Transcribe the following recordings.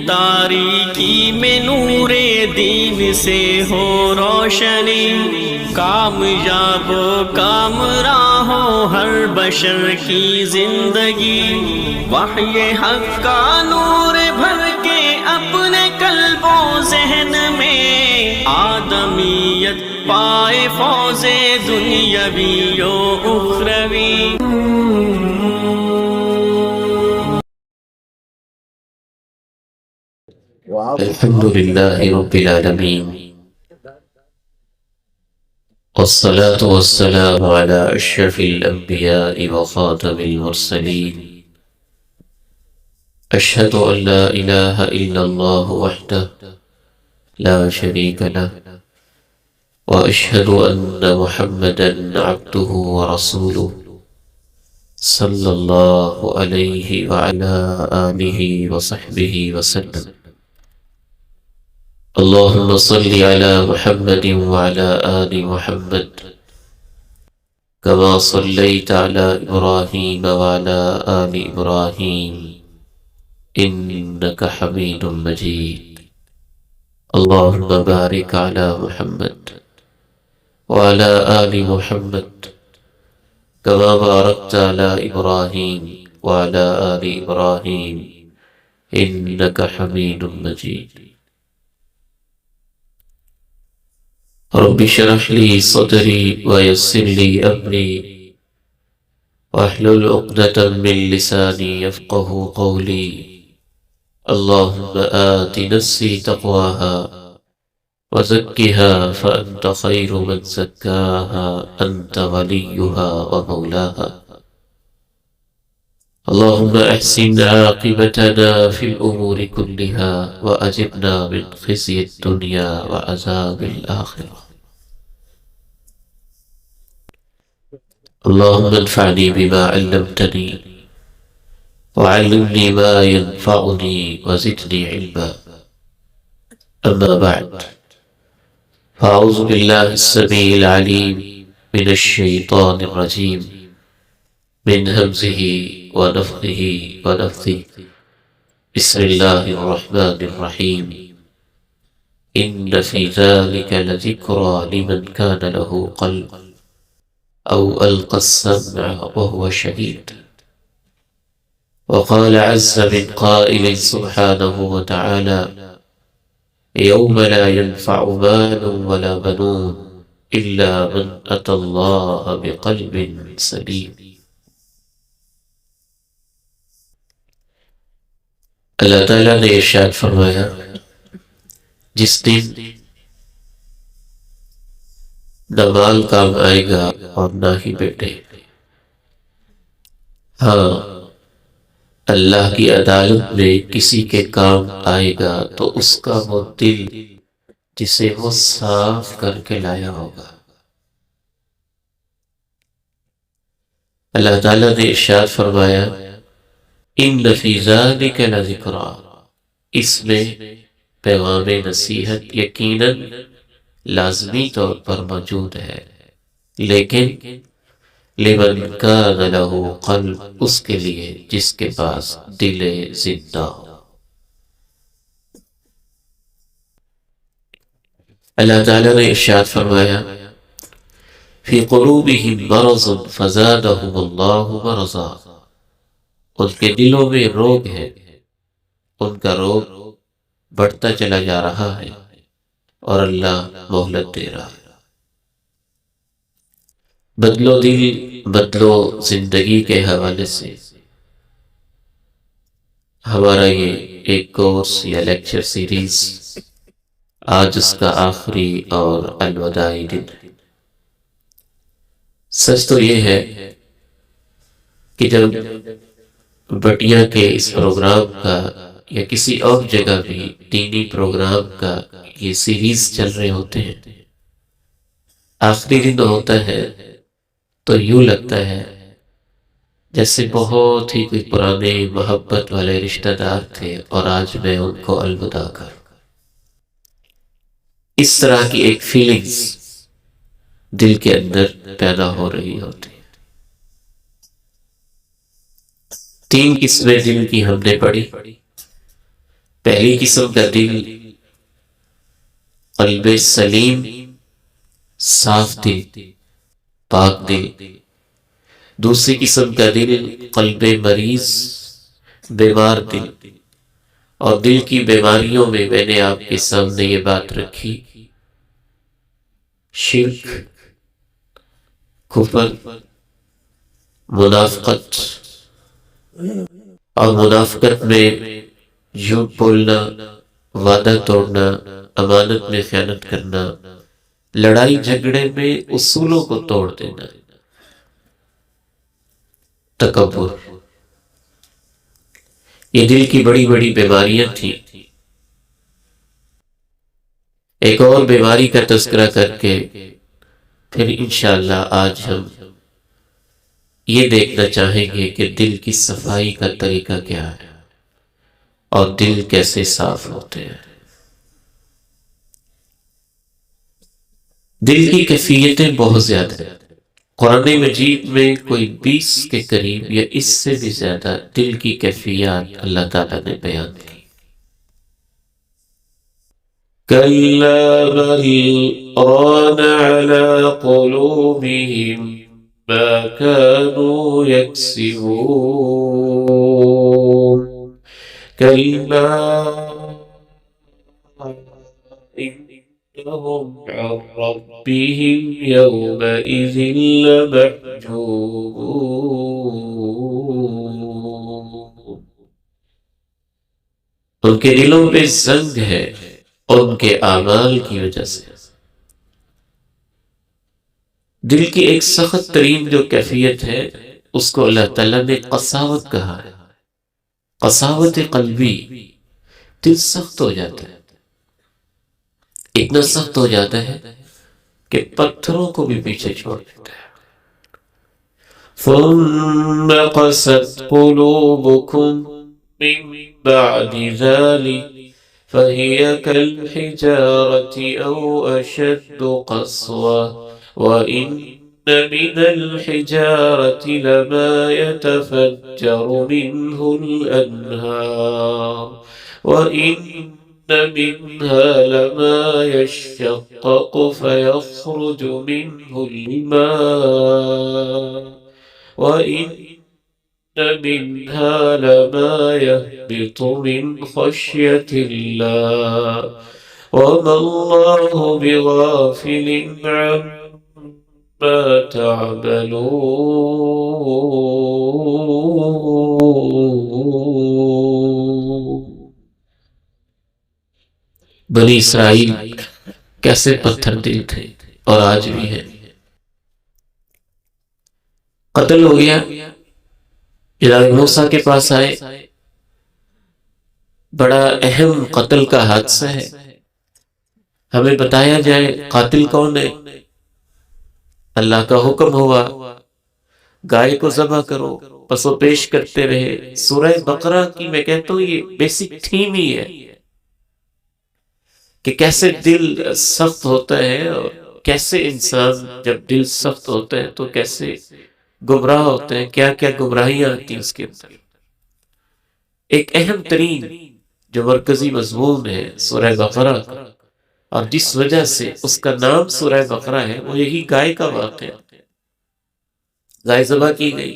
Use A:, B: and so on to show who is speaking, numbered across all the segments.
A: تاریکی میں نور دین سے ہو روشنی، کامیاب و کامراں ہو ہر بشر کی زندگی، وحی حق کا نور بھر کے اپنے قلب و ذہن میں، آدمیت پائے فوز دنیاوی و اخروی۔
B: الحمد لله رب العالمين، والصلاة والسلام على أشرف الأنبياء وخاتم المرسلين، أشهد أن لا إله إلا الله وحده لا شريك له، وأشهد أن محمدا عبده ورسوله صلى الله عليه وعلى آله وصحبه وسلم۔ اللهم صل على محمد وعلى آل محمد كما صليت على إبراهيم وعلى آل إبراهيم إنك حميد مجيد۔ اللهم بارك على محمد وعلى آل محمد كما باركت على إبراهيم وعلى آل إبراهيم إنك حميد مجيد۔ رب اشرح لي صدري ويسر لي أمري واحلل عقدة من لساني يفقه قولي۔ اللهم آت نفسي تقواها وزكها فأنت خير من زكاها، أنت وليها ومولاها۔ اللهم احسن عاقبتنا في الأمور كلها وأجرنا من خزي الدنيا وعذاب الآخرة۔ اللهم انفعني بما علمتني وعلمني ما ينفعني وزدني علما، أما بعد، فأعوذ بالله السميع العليم من الشيطان الرجيم، من همزه ونفخه ونفثه، بسم الله الرحمن الرحيم۔ إن في ذلك لذكرى لمن كان له قلب أو ألقى السمع وهو شهيد۔ وقال عز من قائل سبحانه وتعالى: يوم لا ينفع مال ولا بنون إلا من أتى الله بقلب سليم۔ اللہ تعالیٰ نے ارشاد فرمایا، جس دن نہ مال کام آئے گا اور نہ ہی بیٹے، ہاں اللہ کی عدالت میں کسی کے کام آئے گا تو اس کا وہ دل جسے وہ صاف کر کے لایا ہوگا۔ اللہ تعالیٰ نے ارشاد فرمایا، ان فی ذلک لذکریٰ، اس میں پیغام نصیحت یقیناً لازمی طور پر موجود ہے، لیکن لمن کان لہ قلب، اس کے لیے جس کے پاس دل زندہ ہو۔ اللہ تعالیٰ نے ارشاد فرمایا، فی قلوبہم مرض فزادہم اللہ مرضا، ان کے دلوں میں روگ ہے، ان کا روگ بڑھتا چلا جا رہا ہے اور اللہ مہلت دے رہا ہے۔ بدلو دل بدلو زندگی کے حوالے سے ہمارا یہ ایک کورس یا لیکچر سیریز آج اس کا آخری اور الوداعی دن ہے۔ سچ تو یہ ہے کہ جب بٹیا کے اس پروگرام کا یا کسی اور جگہ بھی دینی پروگرام کا یہ سیریز چل رہے ہوتے ہیں، آخری دن ہوتا ہے تو یوں لگتا ہے جیسے بہت ہی کوئی پرانے محبت والے رشتہ دار تھے اور آج میں ان کو الوداع کر۔ اس طرح کی ایک فیلنگز دل کے اندر پیدا ہو رہی ہوتی ہے۔ 3 قسمیں دل کی ہم نے پڑھی۔ پہلی قسم کا دل قلب سلیم، صاف دل، پاک دل۔ دوسری قسم کا دل قلب مریض، بیمار دل۔ اور دل کی بیماریوں میں نے آپ کے سامنے یہ بات رکھی، شرک، کفر، منافقت، اور منافقت میں جھوٹ بولنا، وعدہ توڑنا، امانت میں خیانت کرنا، لڑائی جھگڑے میں اصولوں کو توڑ دینا، تکبر۔ یہ دل کی بڑی بڑی بیماریاں تھیں۔ ایک اور بیماری کا تذکرہ کر کے پھر انشاءاللہ آج ہم یہ دیکھنا چاہیں گے کہ دل کی صفائی کا طریقہ کیا ہے اور دل کیسے صاف ہوتے ہیں۔ دل کی کیفیتیں بہت زیادہ ہیں۔ قرآن مجید میں کوئی 20 کے قریب یا اس سے بھی زیادہ دل کی کیفیات اللہ تعالیٰ نے بیان کی۔ كلا بل ران على قلوبهم ما كانوا يكسبون كلا إنهم عن ربهم يومئذ لمحجوبون۔ ان کے دلوں پہ زنگ ہے ان کے اعمال کی وجہ سے۔ دل کی ایک سخت ترین جو کیفیت ہے اس کو اللہ تعالیٰ نے قساوت کہا ہے، قساوت قلبی۔ دل سخت ہو جاتا ہے، اتنا سخت ہو جاتا ہے کہ پتھروں کو بھی پیچھے چھوڑ دیتا ہے۔ ثم قست قلوبكم من بعد ذلك فهي كالحجارة أو أشد قسوة وإن من الحجارة لما يتفجر منه الأنهار وإن منها لما يشقق فيخرج منه الماء وإن منها لما يهبط من خشية الله وما الله بغافل عما تعملون۔ بنی اسرائیل کیسے پتھر دل تھے اور آج بھی ہیں۔ قتل ہو گیا، جناب موسیٰ کے پاس آئے، بڑا اہم قتل کا حادثہ ہے، ہمیں بتایا جائے قاتل کون ہے۔ اللہ کا حکم ہوا گائے کو ذبح کرو، پس وہ پیش کرتے رہے۔ سورہ بقرہ کی میں کہتا ہوں یہ بیسک تھیم ہی ہے کہ کیسے دل سخت ہوتا ہے اور کیسے انسان جب دل سخت ہوتا ہے تو کیسے گمراہ ہوتے ہیں، کیا کیا گمراہیاں آتی ہیں اس کے اندر۔ ایک اہم ترین جو مرکزی مضمون ہے سورہ بقرہ کا، اور جس وجہ سے اس کا نام سورہ بقرہ ہے، وہ یہی گائے کا واقعہ۔ گائے ذبح کی گئی،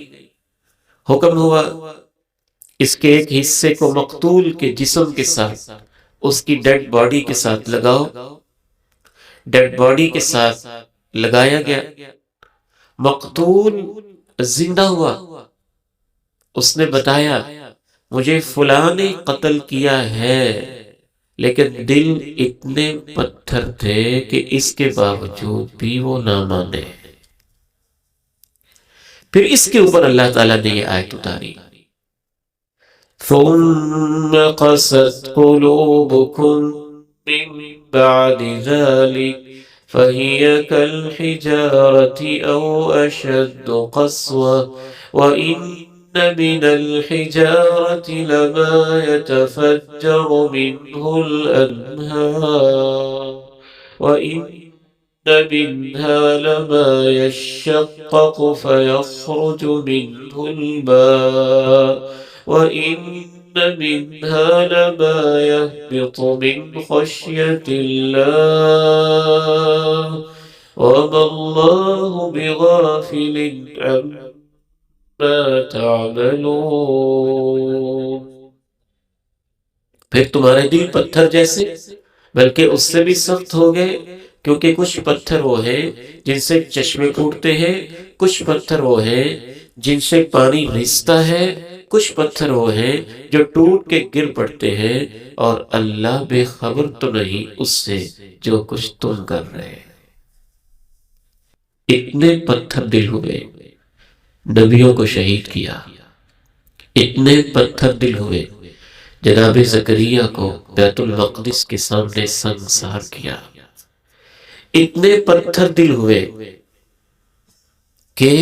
B: حکم ہوا اس کے ایک حصے کو مقتول کے جسم کے ساتھ، اس کی ڈیڈ باڈی کے ساتھ لگاؤ۔ ڈیڈ باڈی کے ساتھ لگایا گیا، مقتول زندہ ہوا۔ اس نے بتایا مجھے فلاں نے قتل کیا ہے، لیکن دل اتنے پتھر تھے کہ اس کے باوجود بھی وہ نہ مانے۔ پھر اس کے اوپر اللہ تعالیٰ نے یہ آیت اتاری، ثم قست قلوبكم من بعد ذلك فهي كالحجارة أو أشد قسوة وإن من الحجارة لما يتفجر منه الأنهار وإن منها لما يشقق فيخرج منه الماء وإن منها لما يهبط من خشية الله وما الله بغافل عما تعملون۔ پھر تمہارے دل پتھر جیسے بلکہ اس سے بھی سخت ہو گئے، کیونکہ کچھ پتھر وہ ہیں جن سے چشمے پھوٹتے ہیں، کچھ پتھر وہ ہیں جن سے پانی رستا ہے، کچھ پتھر وہ ہیں جو ٹوٹ کے گر پڑتے ہیں، اور اللہ بے خبر تو نہیں اس سے جو کچھ تم کر رہے ہیں۔ اتنے پتھر دل ہوئے، نبیوں کو شہید کیا، اتنے پتھر دل ہوئے، جناب زکریا کو بیت المقدس کے سامنے سنگسار کیا، اتنے پتھر دل ہوئے کہ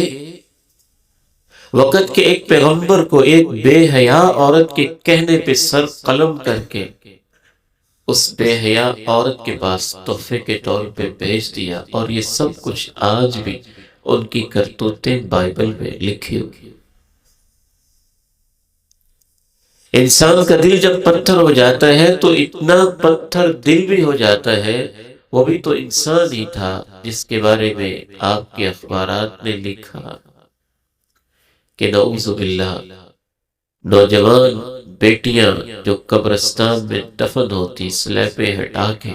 B: وقت کے ایک پیغمبر کو ایک بے حیا عورت کے کہنے پہ سر قلم کر کے اس بے حیا عورت کے پاس تحفے کے طور پہ بھیج دیا، اور یہ سب کچھ آج بھی ان کی کرتوتیں بائبل میں لکھی ہوئی۔ انسان کا دل جب پتھر ہو جاتا ہے تو اتنا پتھر دل بھی ہو جاتا ہے، وہ بھی تو انسان ہی تھا جس کے بارے میں آپ کے اخبارات نے لکھا کہ نعوذ باللہ نوجوان بیٹیاں جو قبرستان میں دفن ہوتی سلیبیں ہٹا کے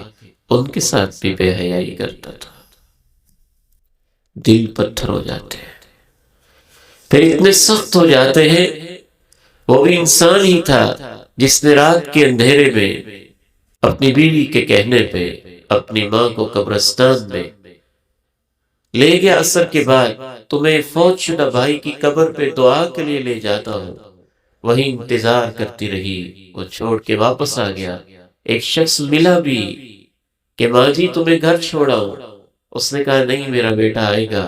B: ان کے ساتھ بھی بے حیائی کرتا تھا۔ دل پتھر ہو جاتے ہیں، پھر اتنے سخت ہو جاتے ہیں۔ وہ بھی انسان ہی تھا جس نے رات کے اندھیرے میں اپنی بیوی کے کہنے پہ اپنی ماں کو قبرستان میں لے گیا، عصر کے بعد تمہیں فوت شدہ بھائی کی قبر پہ دعا کے لیے لے جاتا ہوں، وہیں انتظار کرتی رہی، وہ چھوڑ کے واپس آ گیا۔ ایک شخص ملا بھی کہ ماں جی تمہیں گھر چھوڑا ہوں، اس نے کہا نہیں میرا بیٹا آئے گا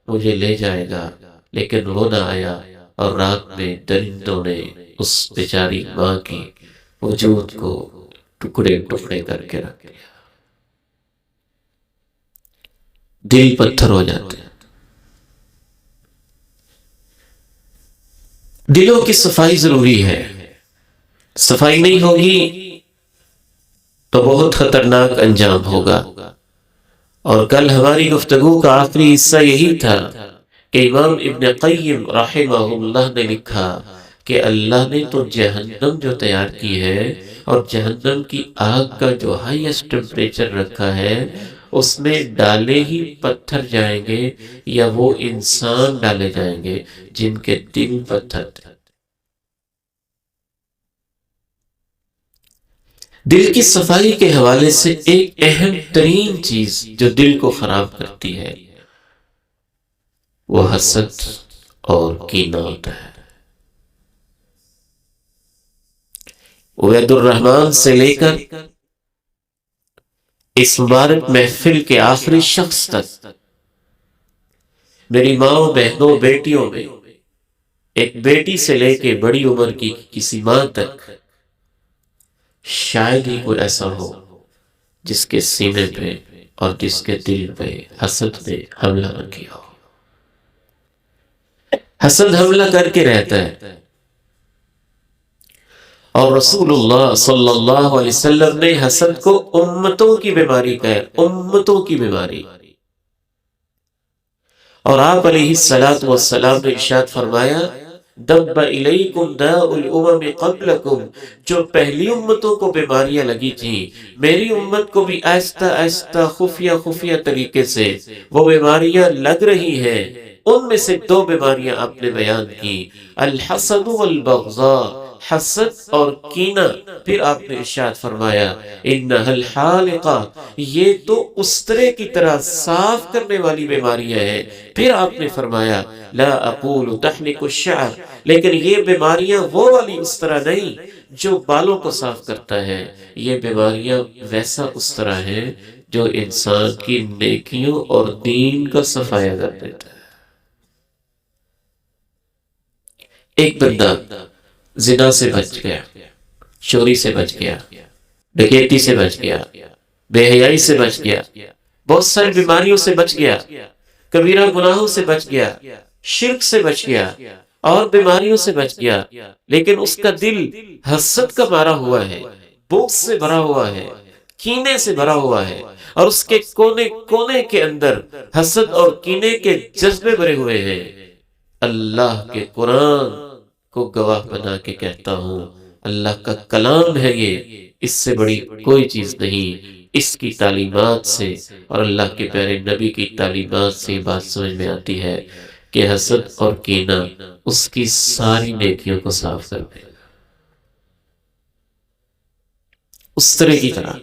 B: مجھے لے جائے گا، لیکن وہ نہ آیا، اور رات میں درندوں نے اس بیچاری ماں کی وجود کو ٹکڑے ٹکڑے کر کے رکھ دیا۔ دل پتھر ہو جاتے ہیں۔ دلوں کی صفائی ضروری ہے، صفائی نہیں ہوگی تو بہت خطرناک انجام ہوگا۔ اور کل ہماری گفتگو کا آخری حصہ یہی تھا کہ امام ابن قیم رحمہ اللہ نے لکھا کہ اللہ نے تو جہنم جو تیار کی ہے اور جہنم کی آگ کا جو ہائیسٹ ٹیمپریچر رکھا ہے، اس میں ڈالے ہی پتھر جائیں گے یا وہ انسان ڈالے جائیں گے جن کے دل پتھر تھے۔ دل کی صفائی کے حوالے سے ایک اہم ترین چیز جو دل کو خراب کرتی ہے وہ حسد اور کینہ ہوتا ہے۔ عبید الرحمن سے لے کر اس مبارک محفل کے آخری شخص تک میری ماں بہنوں بیٹیوں میں ایک بیٹی سے لے کے بڑی عمر کی کسی ماں تک شاید ہی کوئی ایسا ہو جس کے سینے پہ اور جس کے دل پہ حسد نے حملہ نہ کیا ہو۔ حسد حملہ کر کے رہتا ہے، اور رسول اللہ صلی اللہ علیہ وسلم نے حسد کو امتوں کی بیماری کہا، امتوں کی بیماری۔ اور آپ علیہ السلام نے ارشاد فرمایا دب الیکم داء الامم قبلکم، جو پہلی امتوں کو بیماریاں لگی تھیں میری امت کو بھی آہستہ آہستہ خفیہ خفیہ طریقے سے وہ بیماریاں لگ رہی ہیں۔ ان میں سے دو بیماریاں آپ نے بیان کی، الحسد والبغضاء، حسد اور کینہ۔ پھر آپ نے ارشاد فرمایا انہا الحالقہ، یہ تو استرے کی طرح صاف کرنے والی بیماریاں ہیں۔ پھر آپ نے فرمایا لا اقول تحلق الشعر، لیکن یہ بیماریاں وہ والی استرا نہیں جو بالوں کو صاف کرتا ہے، یہ بیماریاں ویسا استرا ہے جو انسان کی نیکیوں اور دین کا صفایا کر دیتا ہے۔ ایک بندہ زنا سے بچ گیا، چوری سے بچ گیا، ڈکیتی سے بچ گیا، بے حیائی سے بچ گیا، بہت ساری بیماریوں سے بچ گیا، کبیرہ گناہوں سے بچ گیا، شرک سے بچ گیا، اور بیماریوں سے بچ گیا، لیکن اس کا دل حسد کا مارا ہوا ہے، بغض سے بھرا ہوا ہے، کینے سے بھرا ہوا ہے، اور اس کے کونے کونے کے اندر حسد اور کینے کے جذبے بھرے ہوئے ہیں۔ اللہ کے قرآن کو گواہ بنا کے کہتا ہوں، اللہ کا کلام ہے یہ، اس سے بڑی کوئی چیز نہیں۔ اس کی تعلیمات سے اور اللہ کے پیارے نبی کی تعلیمات سے یہ بات سمجھ میں آتی ہے کہ حسد اور کینہ اس کی ساری نیکیوں کو صاف کر دے، اس طرح کی طرح۔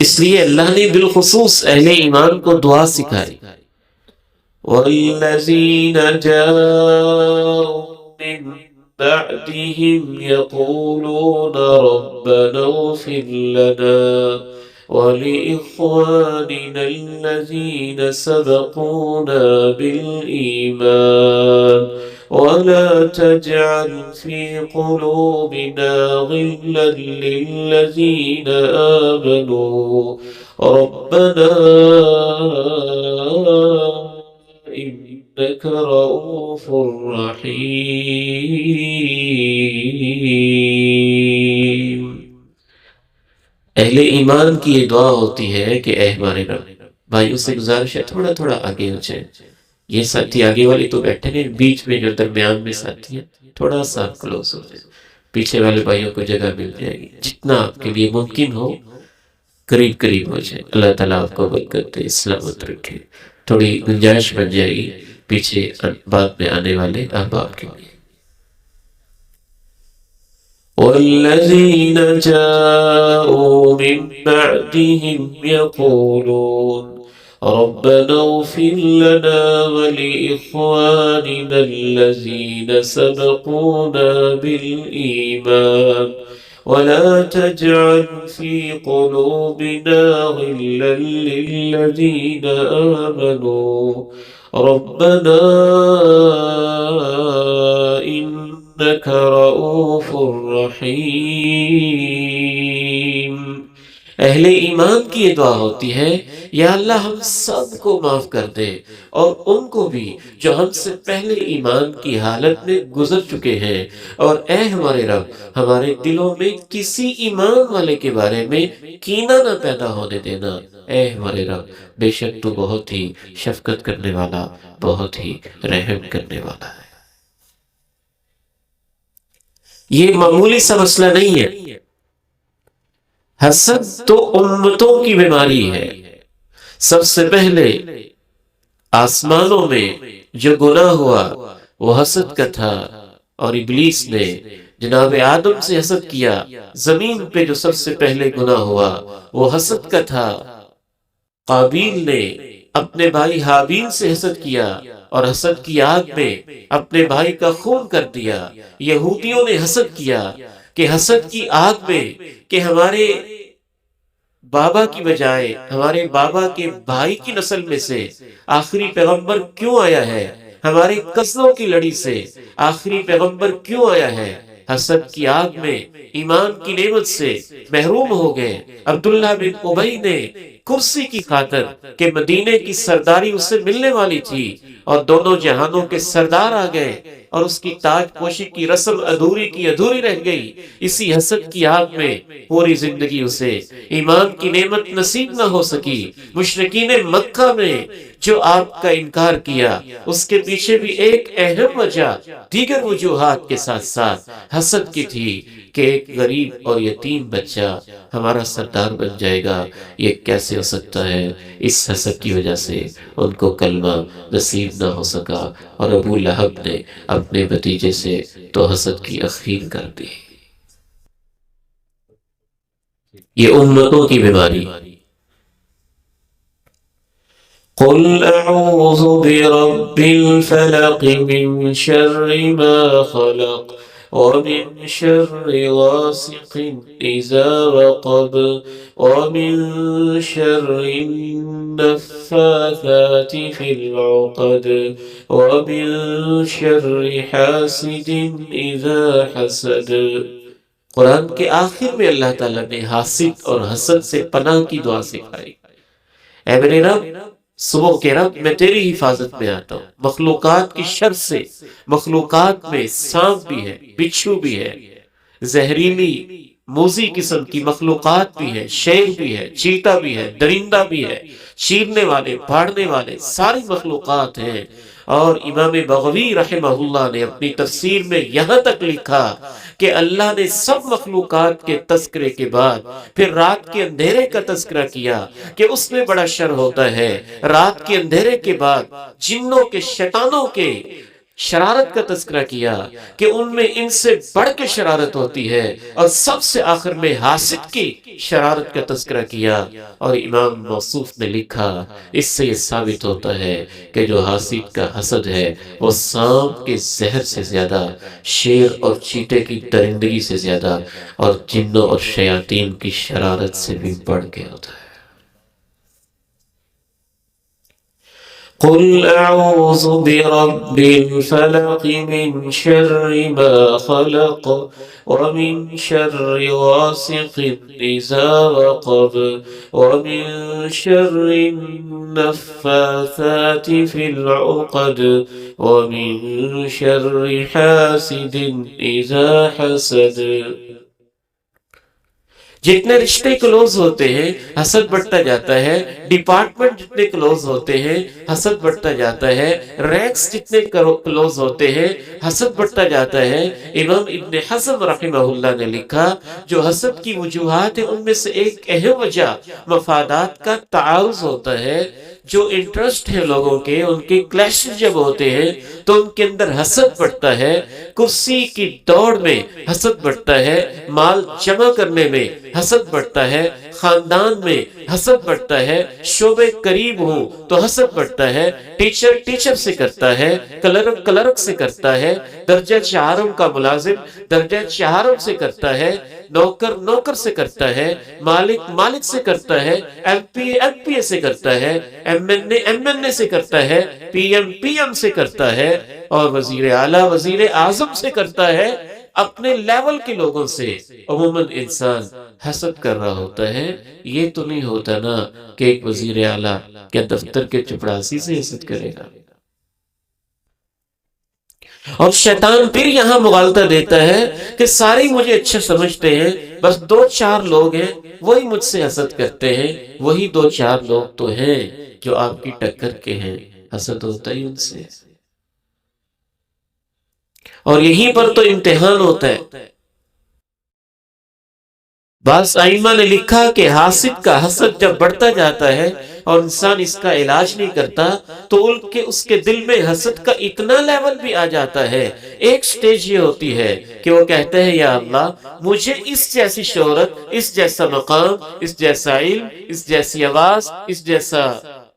B: اس لیے اللہ نے بالخصوص اہل ایمان کو دعا سکھائی، وَالَّذِينَ جَاءُوا مِن بَعْدِهِمْ يَقُولُونَ رَبَّنَا اغْفِرْ لَنَا وَلِإِخْوَانِنَا الَّذِينَ سَبَقُونَا بِالْإِيمَانِ وَلَا تَجْعَلْ فِي قُلُوبِنَا غِلًّا لِّلَّذِينَ آمَنُوا رَبَّنَا إِنَّكَ رَءُوفٌ رحیم۔ اہل ایمان کی یہ دعا ہوتی ہے کہ اے ہمارے رب، بھائیوں سے گزارش ہے تھوڑا تھوڑا آگے ہو جائیں۔ یہ ساتھی آگے والے تو بیٹھے ہیں، بیچ میں جو درمیان میں ساتھی ہیں تھوڑا سا کلوز ہو جائیں، پیچھے والے بھائیوں کو جگہ مل جائے گی، جتنا آپ کے لیے ممکن ہو قریب قریب ہو جائے۔ اللہ تعالیٰ آپ کو برکت دے، سلامت رکھے۔ تھوڑی گنجائش بن جائے گی پیچھے بعد میں آنے والے احباب کے لیے۔ وَالَّذِينَ جَاءُوا مِن بَعْدِهِمْ يَقُولُونَ رَبَّنَا اغْفِرْ لَنَا وَلِإِخْوَانِنَا الَّذِينَ سَبَقُونَا بِالْإِيمَانِ وَلَا تَجْعَلْ فِي قُلُوبِنَا غِلًّا لِّلَّذِينَ آمَنُوا رَبَّنَا إِنَّكَ رَءُوفٌ رحیم۔ اہل ایمان کی یہ دعا ہوتی ہے، یا اللہ ہم سب کو معاف کر دے، اور ان کو بھی جو ہم سے پہلے ایمان کی حالت میں گزر چکے ہیں، اور اے ہمارے رب ہمارے دلوں میں کسی ایمان والے کے بارے میں کینہ نہ پیدا ہونے دینا۔ اے ہمارے رب بے شک تو بہت ہی شفقت کرنے والا، بہت ہی رحم کرنے والا ہے۔ یہ معمولی سا مسئلہ نہیں ہے، حسد تو امتوں کی بیماری ہے۔ سب سے پہلے آسمانوں میں جو گناہ ہوا وہ حسد کا تھا، اور ابلیس نے جناب آدم سے حسد کیا۔ زمین پہ جو سب سے پہلے گناہ ہوا وہ حسد کا تھا۔ قابیل نے اپنے بھائی حابیل سے حسد کیا، اور حسد کی آگ میں اپنے بھائی کا خون کر دیا۔ یہودیوں نے حسد کیا کہ حسد کی آگ میں کہ ہمارے بابا کی بجائے ہمارے بابا کے بھائی کی نسل میں سے آخری پیغمبر کیوں آیا ہے، ہمارے کزنوں کی لڑی سے آخری پیغمبر کیوں آیا ہے۔ حسد کی آگ میں ایمان کی نعمت سے محروم ہو گئے۔ عبداللہ بن ابی نے کرسی کی خاطر کہ مدینے کی سرداری اس سے ملنے والی تھی، اور دونوں جہانوں کے سردار آ گئے، اور اس کی تاج پوشی کی رسم ادھوری کی ادھوری رہ گئی۔ اسی حسد کی آگ میں پوری زندگی اسے ایمان کی نعمت نصیب نہ ہو سکی۔ مشرکین مکہ میں جو آپ کا انکار کیا، اس کے پیچھے بھی ایک اہم وجہ دیگر وجوہات کے ساتھ ساتھ حسد کی تھی کہ ایک غریب اور یتیم بچہ ہمارا سردار بن جائے گا، یہ کیسے ہو سکتا ہے۔ اس حسد کی وجہ سے ان کو کلمہ نصیب نہ ہو سکا، اور ابو لہب نے اپنے بھتیجے سے تو حسد کی اخیر کر دی۔ یہ امتوں کی بیماری۔ قل اعوذ برب الفلق من شر ما خلق ومن شر غاسق اذا وقب ومن شر النفاثات في العقد ومن شر حاسد اذا حسد۔ قرآن کے آخر میں اللہ تعالیٰ نے حاسد اور حسد سے پناہ کی دعا سکھائی۔ اے میرے رب صبح کے رب میں تیری حفاظت میں آتا ہوں، مخلوقات کی شر سے۔ مخلوقات میں سانپ بھی ہے، بچھو بھی ہے، زہریلی موذی قسم کی مخلوقات بھی ہے، شیر بھی ہے، چیتا بھی ہے، درندہ بھی ہے، چیرنے والے پھاڑنے والے ساری مخلوقات ہیں۔ اور امام بغوی رحمہ اللہ نے اپنی تفسیر میں یہاں تک لکھا کہ اللہ نے سب مخلوقات کے تذکرے کے بعد پھر رات کے اندھیرے کا تذکرہ کیا کہ اس میں بڑا شر ہوتا ہے۔ رات کے اندھیرے کے بعد جنوں کے، شیطانوں کے شرارت کا تذکرہ کیا کہ ان میں ان سے بڑھ کے شرارت ہوتی ہے، اور سب سے آخر میں حاسد کی شرارت کا تذکرہ کیا۔ اور امام موصوف نے لکھا اس سے یہ ثابت ہوتا ہے کہ جو حاسد کا حسد ہے وہ سانپ کے زہر سے زیادہ، شیر اور چیتے کی درندگی سے زیادہ، اور جنوں اور شیاطین کی شرارت سے بھی بڑھ کے ہوتا ہے۔ قل اعوذ برب الفلق من شر ما خلق ومن شر غاسق اذا وقب ومن شر النفاثات في العقد ومن شر حاسد اذا حسد۔ جتنے رشتے کلوز ہوتے ہیں حسد بڑھتا جاتا ہے، ڈپارٹمنٹ جتنے کلوز ہوتے ہیں حسد بڑھتا جاتا ہے، رینکس جتنے کلوز ہوتے ہیں حسد بڑھتا جاتا ہے۔ امام ابن حزم رحمہ اللہ نے لکھا جو حسد کی وجوہات ہیں ان میں سے ایک اہم وجہ مفادات کا تعارض ہوتا ہے۔ جو انٹرسٹ ہے لوگوں کے، ان کے کلیش جب ہوتے ہیں تو ان کے اندر حسد بڑھتا ہے۔ کرسی کی دوڑ میں حسد بڑھتا ہے، مال جمع کرنے میں حسد بڑھتا ہے، خاندان میں حسد بڑھتا ہے، شعبے قریب ہوں تو حسد بڑھتا ہے، ٹیچر سے کرتا ہے، کلرک سے کرتا ہے، درجہ چہارم کا ملازم درجہ چہارم سے کرتا ہے، نوکر سے کرتا ہے، مالک سے کرتا ہے، ایم پی اے سے کرتا ہے، ایم این اے سے کرتا ہے، پی ایم سے کرتا ہے، اور وزیر اعلیٰ وزیر اعظم سے کرتا ہے۔ اپنے لیول کے لوگوں سے عموماً انسان حسد کر رہا ہوتا ہے۔ یہ تو نہیں ہوتا نا کہ ایک وزیر اعلیٰ کیا دفتر کے چپڑاسی سے حسد کرے گا؟ اور شیطان پھر یہاں مغالطہ دیتا ہے کہ سارے مجھے اچھا سمجھتے ہیں، بس 2-4 لوگ ہیں وہی مجھ سے حسد کرتے ہیں، وہی 2-4 لوگ تو ہیں جو آپ کی ٹکر کے ہیں، حسد ہوتا ہی ان سے۔ اور یہیں پر تو امتحان ہوتا ہے۔ بعض ائمہ نے لکھا کہ حاسد کا حسد جب بڑھتا جاتا ہے اور انسان اس کا علاج نہیں کرتا تو اس کے دل میں حسد کا اتنا لیول بھی آ جاتا ہے۔ ایک سٹیج یہ ہوتی ہے کہ وہ کہتے ہیں یا اللہ مجھے اس جیسی شہرت، اس جیسا مقام، اس جیسا علم، اس جیسی آواز، اس جیسا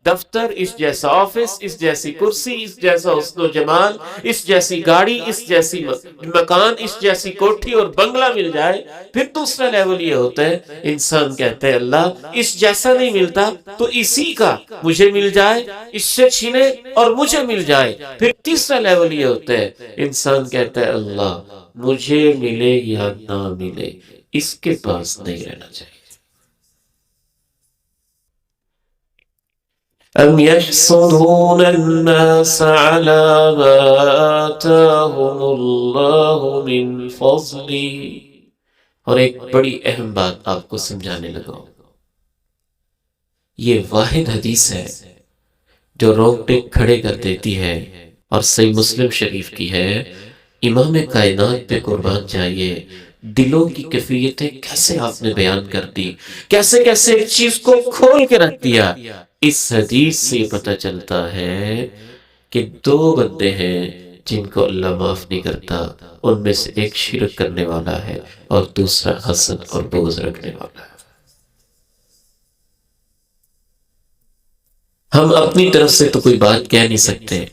B: دفتر، اس جیسا آفس، اس جیسی کرسی، اس جیسا حسن و جمال، اس جیسی گاڑی، اس جیسی مکان، اس جیسی کوٹھی اور بنگلہ مل جائے۔ پھر دوسرا لیول یہ ہوتا ہے انسان کہتا ہے اللہ اس جیسا نہیں ملتا تو اسی کا مجھے مل جائے، اس سے چھینے اور مجھے مل جائے۔ پھر تیسرا لیول یہ ہوتا ہے انسان کہتا ہے اللہ مجھے ملے یا نہ ملے اس کے پاس نہیں رہنا چاہیے۔ ام يحسدون الناس على ما آتاهم الله من فضله۔ اور ایک بڑی اہم بات آپ کو سمجھانے لگا ہوں، یہ واحد حدیث ہے جو رونگٹے کھڑے کر دیتی ہے اور صحیح مسلم شریف کی ہے۔ امام کائنات پہ قربان جائیے، دلوں کی کیفیتیں کیسے آپ نے بیان کر دی، کیسے کیسے ایک چیز کو کھول کے رکھ دیا۔ اس حدیث سے پتہ چلتا ہے کہ 2 بندے ہیں جن کو اللہ معاف نہیں کرتا، ان میں سے ایک شرک کرنے والا ہے اور دوسرا حسد اور بغض رکھنے والا ہے۔ ہم اپنی طرف سے تو کوئی بات کہہ نہیں سکتے،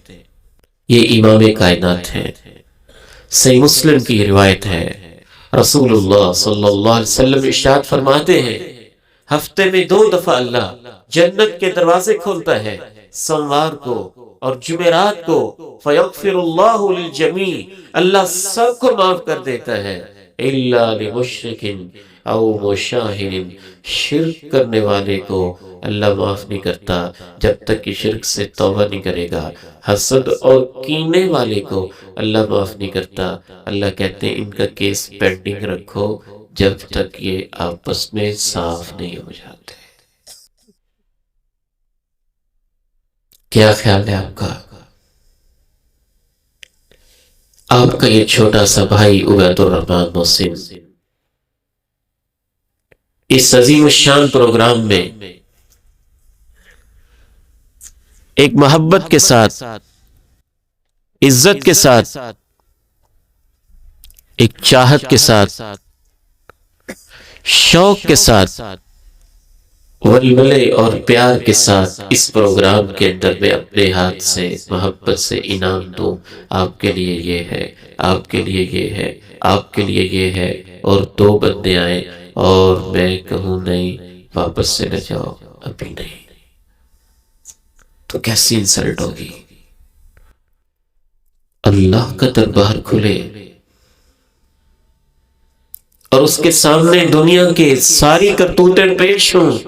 B: یہ امام کائنات ہے۔ صحیح مسلم کی روایت ہے، رسول اللہ صلی اللہ علیہ وسلم ارشاد فرماتے ہیں ہفتے میں 2 دفعہ اللہ جنت کے دروازے کھولتا ہے، سوموار کو اور جمعرات کو، فیغفر اللہ للجمیع، اللہ سب کو معاف کر دیتا ہے، الا لمشرک او مشاہن، شرک کرنے والے کو اللہ معاف نہیں کرتا جب تک کہ شرک سے توبہ نہیں کرے گا۔ حسد اور کینے والے کو اللہ معاف نہیں کرتا، اللہ کہتے ہیں ان کا کیس پینڈنگ رکھو جب تک یہ آپس میں صاف نہیں ہو جاتے۔ کیا خیال ہے آپ کا؟ آپ کا یہ چھوٹا سا بھائی عبید الرحمن محسن اس عظیم الشان پروگرام میں ایک محبت کے ساتھ، عزت کے ساتھ، ایک چاہت کے ساتھ، شوق کے ساتھ، ولولے اور پیار کے ساتھ اس پروگرام کے اندر میں اپنے ہاتھ سے محبت سے انعام دوں، آپ کے لیے یہ ہے، آپ کے لیے یہ ہے، آپ کے لیے یہ ہے، اور دو بندے آئیں اور میں کہوں نہیں واپس سے نہ جاؤ ابھی نہیں، تو کیسی انسلٹ ہوگی؟ اللہ کا دربار کھلے اور اس کے سامنے دنیا کے ساری کرتوتیں پیش ہوں،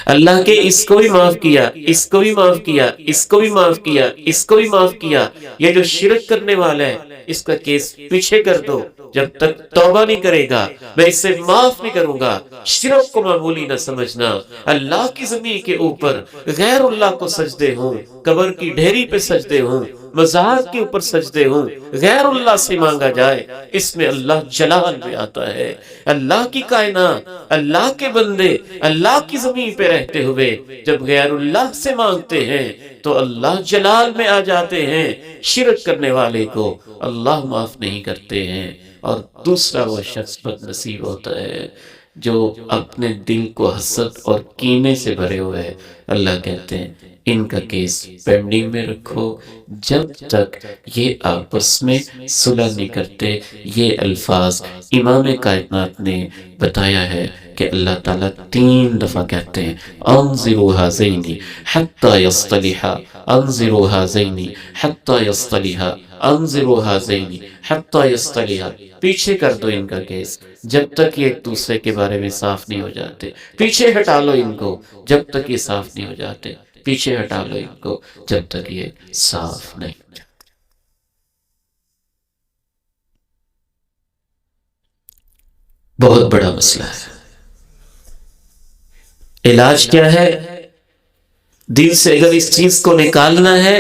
B: اللہ کے اس کو بھی معاف کیا، اس کو بھی معاف کیا، اس کو بھی معاف کیا، اس کو بھی معاف کیا، یہ جو شرک کرنے والا ہے اس کا کیس پیچھے کر دو، جب تک توبہ نہیں کرے گا میں اسے معاف نہیں کروں گا۔ شرک کو معمولی نہ سمجھنا، اللہ کی زمین کے اوپر غیر اللہ کو سجدے ہوں، قبر کی ڈھیری پہ سجدے ہوں، مزار کے اوپر سجدے ہوں، غیر اللہ سے مانگا جائے، اس میں اللہ جلال میں آتا ہے۔ اللہ کی کائنات، اللہ کے بندے اللہ کی زمین پہ رہتے ہوئے جب غیر اللہ سے مانگتے ہیں تو اللہ جلال میں آ جاتے ہیں۔ شرک کرنے والے کو اللہ معاف نہیں کرتے ہیں۔ اور دوسرا وہ شخص بد نصیب ہوتا ہے جو اپنے دل کو حسد اور کینے سے بھرے ہوئے ہے۔ اللہ کہتے ہیں ان کا کیس پینڈنگ میں رکھو جب تک یہ آپس میں صلح نہیں کرتے۔ یہ الفاظ امام کائنات نے بتایا ہے کہ اللہ تعالیٰ 3 دفعہ کہتے ہیں انظروا هذین حتی یصطلحا، انظروا هذین حتی یصطلحا، انظروا هذین حتی یصطلحا، پیچھے کر دو ان کا کیس جب تک یہ ایک دوسرے کے بارے میں صاف نہیں ہو جاتے، پیچھے ہٹا لو ان کو جب تک یہ صاف نہیں ہو جاتے، پیچھے ہٹا لو ان کو جب تک یہ صاف نہیں ہو جاتے۔ بہت بڑا مسئلہ ہے۔ علاج کیا ہے؟ دل سے اگر اس چیز کو نکالنا ہے،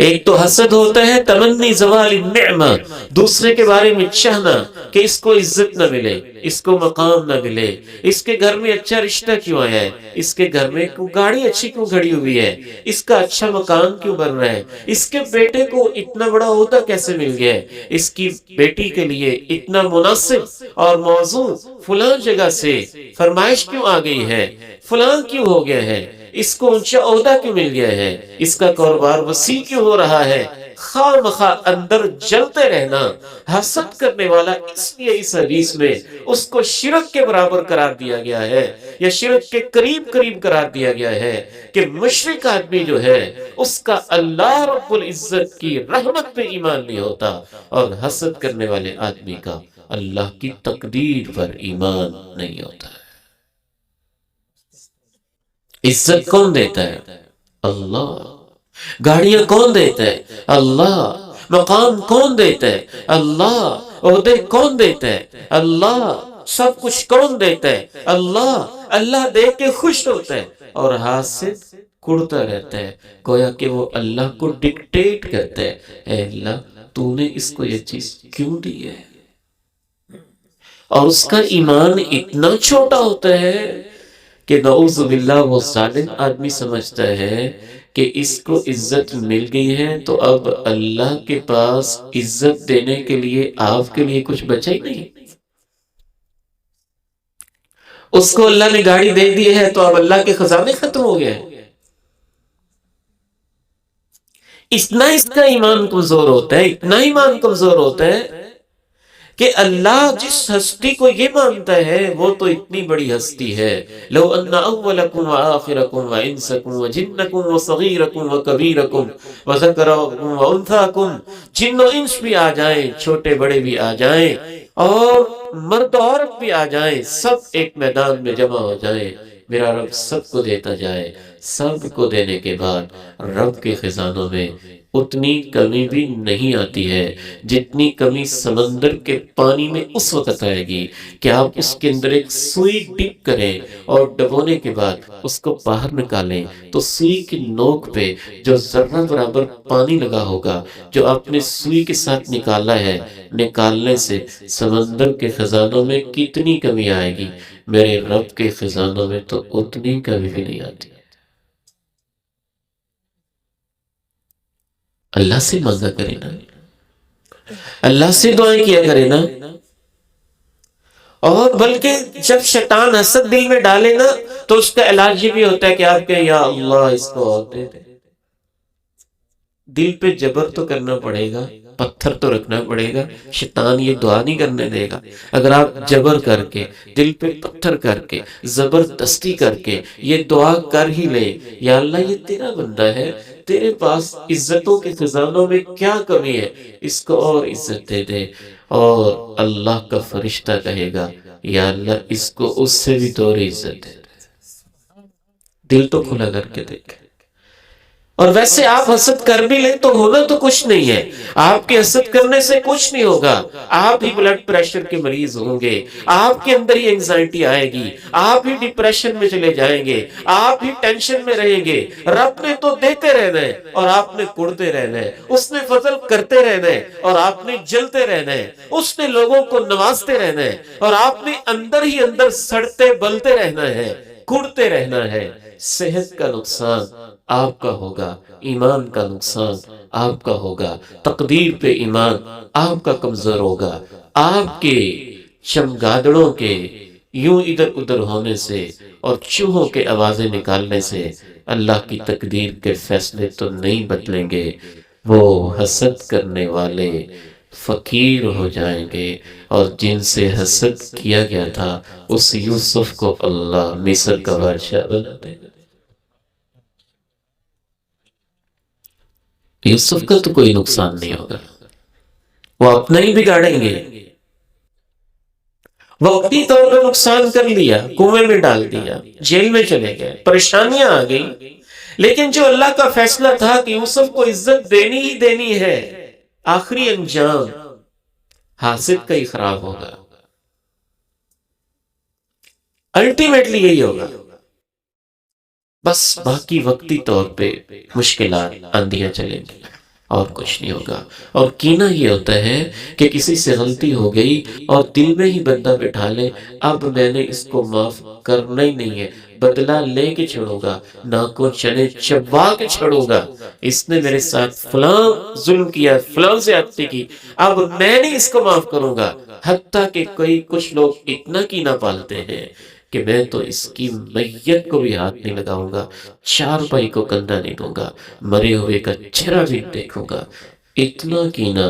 B: ایک تو حسد ہوتا ہے تمنی زوال النعمہ، دوسرے کے بارے میں چاہنا کہ اس کو عزت نہ ملے، اس کو مقام نہ ملے، اس کے گھر میں اچھا رشتہ کیوں آیا ہے، اس کے گھر میں گاڑی اچھی کیوں کھڑی ہوئی ہے، اس کا اچھا مکان کیوں بن رہا ہے، اس کے بیٹے کو اتنا بڑا عہدہ کیسے مل گیا ہے، اس کی بیٹی کے لیے اتنا مناسب اور موضوع فلاں جگہ سے فرمائش کیوں آ گئی ہے، فلاں کیوں ہو گیا ہے، اس کو اونچا عہدہ کیوں مل گیا ہے، اس کا کاروبار وسیع کیوں ہو رہا ہے، خواہ مخواہ اندر جلتے رہنا۔ حسد کرنے والا اس لیے اس حدیث میں اس کو شرک کے برابر قرار دیا گیا ہے، یا شرک کے قریب قرار دیا گیا ہے کہ مشرک آدمی جو ہے اس کا اللہ رب العزت کی رحمت پہ ایمان نہیں ہوتا، اور حسد کرنے والے آدمی کا اللہ کی تقدیر پر ایمان نہیں ہوتا ہے۔ عزت کون دیتا ہے؟ اللہ۔ گاڑیاں کون دیتا ہے؟ اللہ۔ مقام کون دیتا ہے؟ اللہ۔ عہدے کون دیتا ہے؟ اللہ۔ سب کچھ کون دیتا ہے؟ اللہ۔ اللہ دے کے خوش ہوتا ہے اور ہاتھ سے کڑتا رہتا ہے، گویا کہ وہ اللہ کو ڈکٹیٹ کرتا ہے، اے اللہ تو نے اس کو یہ چیز کیوں دی ہے؟ اور اس کا ایمان اتنا چھوٹا ہوتا ہے کہ نعوذ باللہ وہ ظالم آدمی سمجھتا ہے کہ اس کو عزت مل گئی ہے تو اب اللہ کے پاس عزت دینے کے لیے آپ کے لیے کچھ بچا ہی نہیں۔ اس کو اللہ نے گاڑی دے دی ہے تو اب اللہ کے خزانے ختم ہو گئے۔ اتنا اس کا ایمان کمزور ہوتا ہے، اتنا ایمان کمزور ہوتا ہے کہ اللہ جس ہستی کو یہ مانتا ہے وہ تو اتنی بڑی ہستی ہے۔ لو ان اولکم وآخرکم وانسکم وجنکم وصغیرکم وکبیرکم وذکرکم وانثاکم، جن و انس بھی آ جائیں، چھوٹے بڑے بھی آ جائیں، اور مرد و عورت بھی آ جائیں، سب ایک میدان میں جمع ہو جائیں، میرا رب سب کو دیتا جائے، سب کو دینے کے بعد رب کے خزانوں میں اتنی کمی بھی نہیں آتی ہے جتنی کمی سمندر کے پانی میں اس وقت آئے گی کہ آپ اس کے اندر ایک سوئی ڈپ کریں اور ڈبونے کے بعد اس کو باہر نکالیں تو سوئی کی نوک پہ جو ذرہ برابر پانی لگا ہوگا، جو آپ نے سوئی کے ساتھ نکالا ہے، نکالنے سے سمندر کے خزانوں میں کتنی کمی آئے گی، میرے رب کے خزانوں میں تو اتنی کمی بھی نہیں آتی۔ اللہ سے مانگا کرے نا، اللہ سے دعائیں کیا کرے نا، اور بلکہ جب شیطان حسد دل میں ڈالے نا تو اس کا علاج یہ بھی ہوتا ہے کہ آپ کہیں یا اللہ اس کو اور دے دے۔ دل پہ جبر تو کرنا پڑے گا، پتھر تو رکھنا پڑے گا، شیطان یہ دعا نہیں کرنے دے گا۔ اگر آپ جبر کر کے، دل پہ پتھر کر کے، زبردستی کر کے یہ دعا کر ہی لیں، یا اللہ یہ تیرا بندہ ہے، تیرے پاس عزتوں کے خزانوں میں کیا کمی ہے، اس کو اور عزت دے دے، اور اللہ کا فرشتہ کہے گا یا اللہ اس کو اس سے بھی دوری عزت دے دے۔ دل تو کھلا کر کے دیکھ۔ اور ویسے آپ حسد کر بھی لیں تو ہونا تو کچھ نہیں ہے، آپ کے حسد کرنے سے کچھ نہیں ہوگا، آپ ہی بلڈ پریشر کے مریض ہوں گے، آپ کے اندر ہی انگزائٹی آئے گی، آپ ہی ڈپریشن میں چلے جائیں گے، آپ ہی ٹینشن میں رہیں گے۔ رب نے تو دیتے رہنا ہے اور آپ نے کڑتے رہنا ہے، اس نے فضل کرتے رہنا ہے اور آپ نے جلتے رہنا ہے، اس نے لوگوں کو نوازتے رہنا ہے اور آپ نے اندر ہی اندر سڑتے بلتے رہنا ہے، کڑتے رہنا ہے۔ صحت کا نقصان آپ کا ہوگا، ایمان کا نقصان آپ کا ہوگا، تقدیر پہ ایمان آپ کا کمزور ہوگا، آپ کے چمگادڑوں کے یوں ادھر ادھر ہونے سے اور چوہوں کے آوازیں نکالنے سے اللہ کی تقدیر کے فیصلے تو نہیں بدلیں گے، وہ حسد کرنے والے فقیر ہو جائیں گے، اور جن سے حسد کیا گیا تھا اس یوسف کو اللہ مصر کا بادشاہ بنا دے گا۔ یوسف کا تو کوئی نقصان نہیں ہوگا، وہ اپنا ہی بگاڑیں گے، وقتی طور پر نقصان کر لیا، کنویں میں ڈال دیا، جیل میں چلے گئے، پریشانیاں آ گئی، لیکن جو اللہ کا فیصلہ تھا کہ یوسف کو عزت دینی ہی دینی ہے، آخری انجام حاسد کا ہی خراب ہوگا، الٹیمیٹلی یہی ہوگا۔ بس باقی وقتی طور پہ مشکلات آندیاں چلیں گی اور کچھ نہیں ہوگا۔ اور کینہ یہ ہوتا ہے کہ کسی سے غلطی ہو گئی اور دل میں ہی بندہ بٹھا لے، اب میں نے اس کو معاف کرنا ہی نہیں ہے، بدلہ لے کے چھوڑوں گا، ناکوں چنے چبا کے چھوڑوں گا، اس نے میرے ساتھ فلاں ظلم کیا، فلاں زیادتی کی، اب میں نہیں اس کو معاف کروں گا۔ حتیٰ کہ کچھ لوگ اتنا کینہ پالتے ہیں کہ میں تو اس کی میت کو بھی ہاتھ نہیں لگاؤں گا، چارپائی کو کندھا نہیں دوں گا، مرے ہوئے کا چہرہ بھی دیکھوں گا۔ اتنا کینہ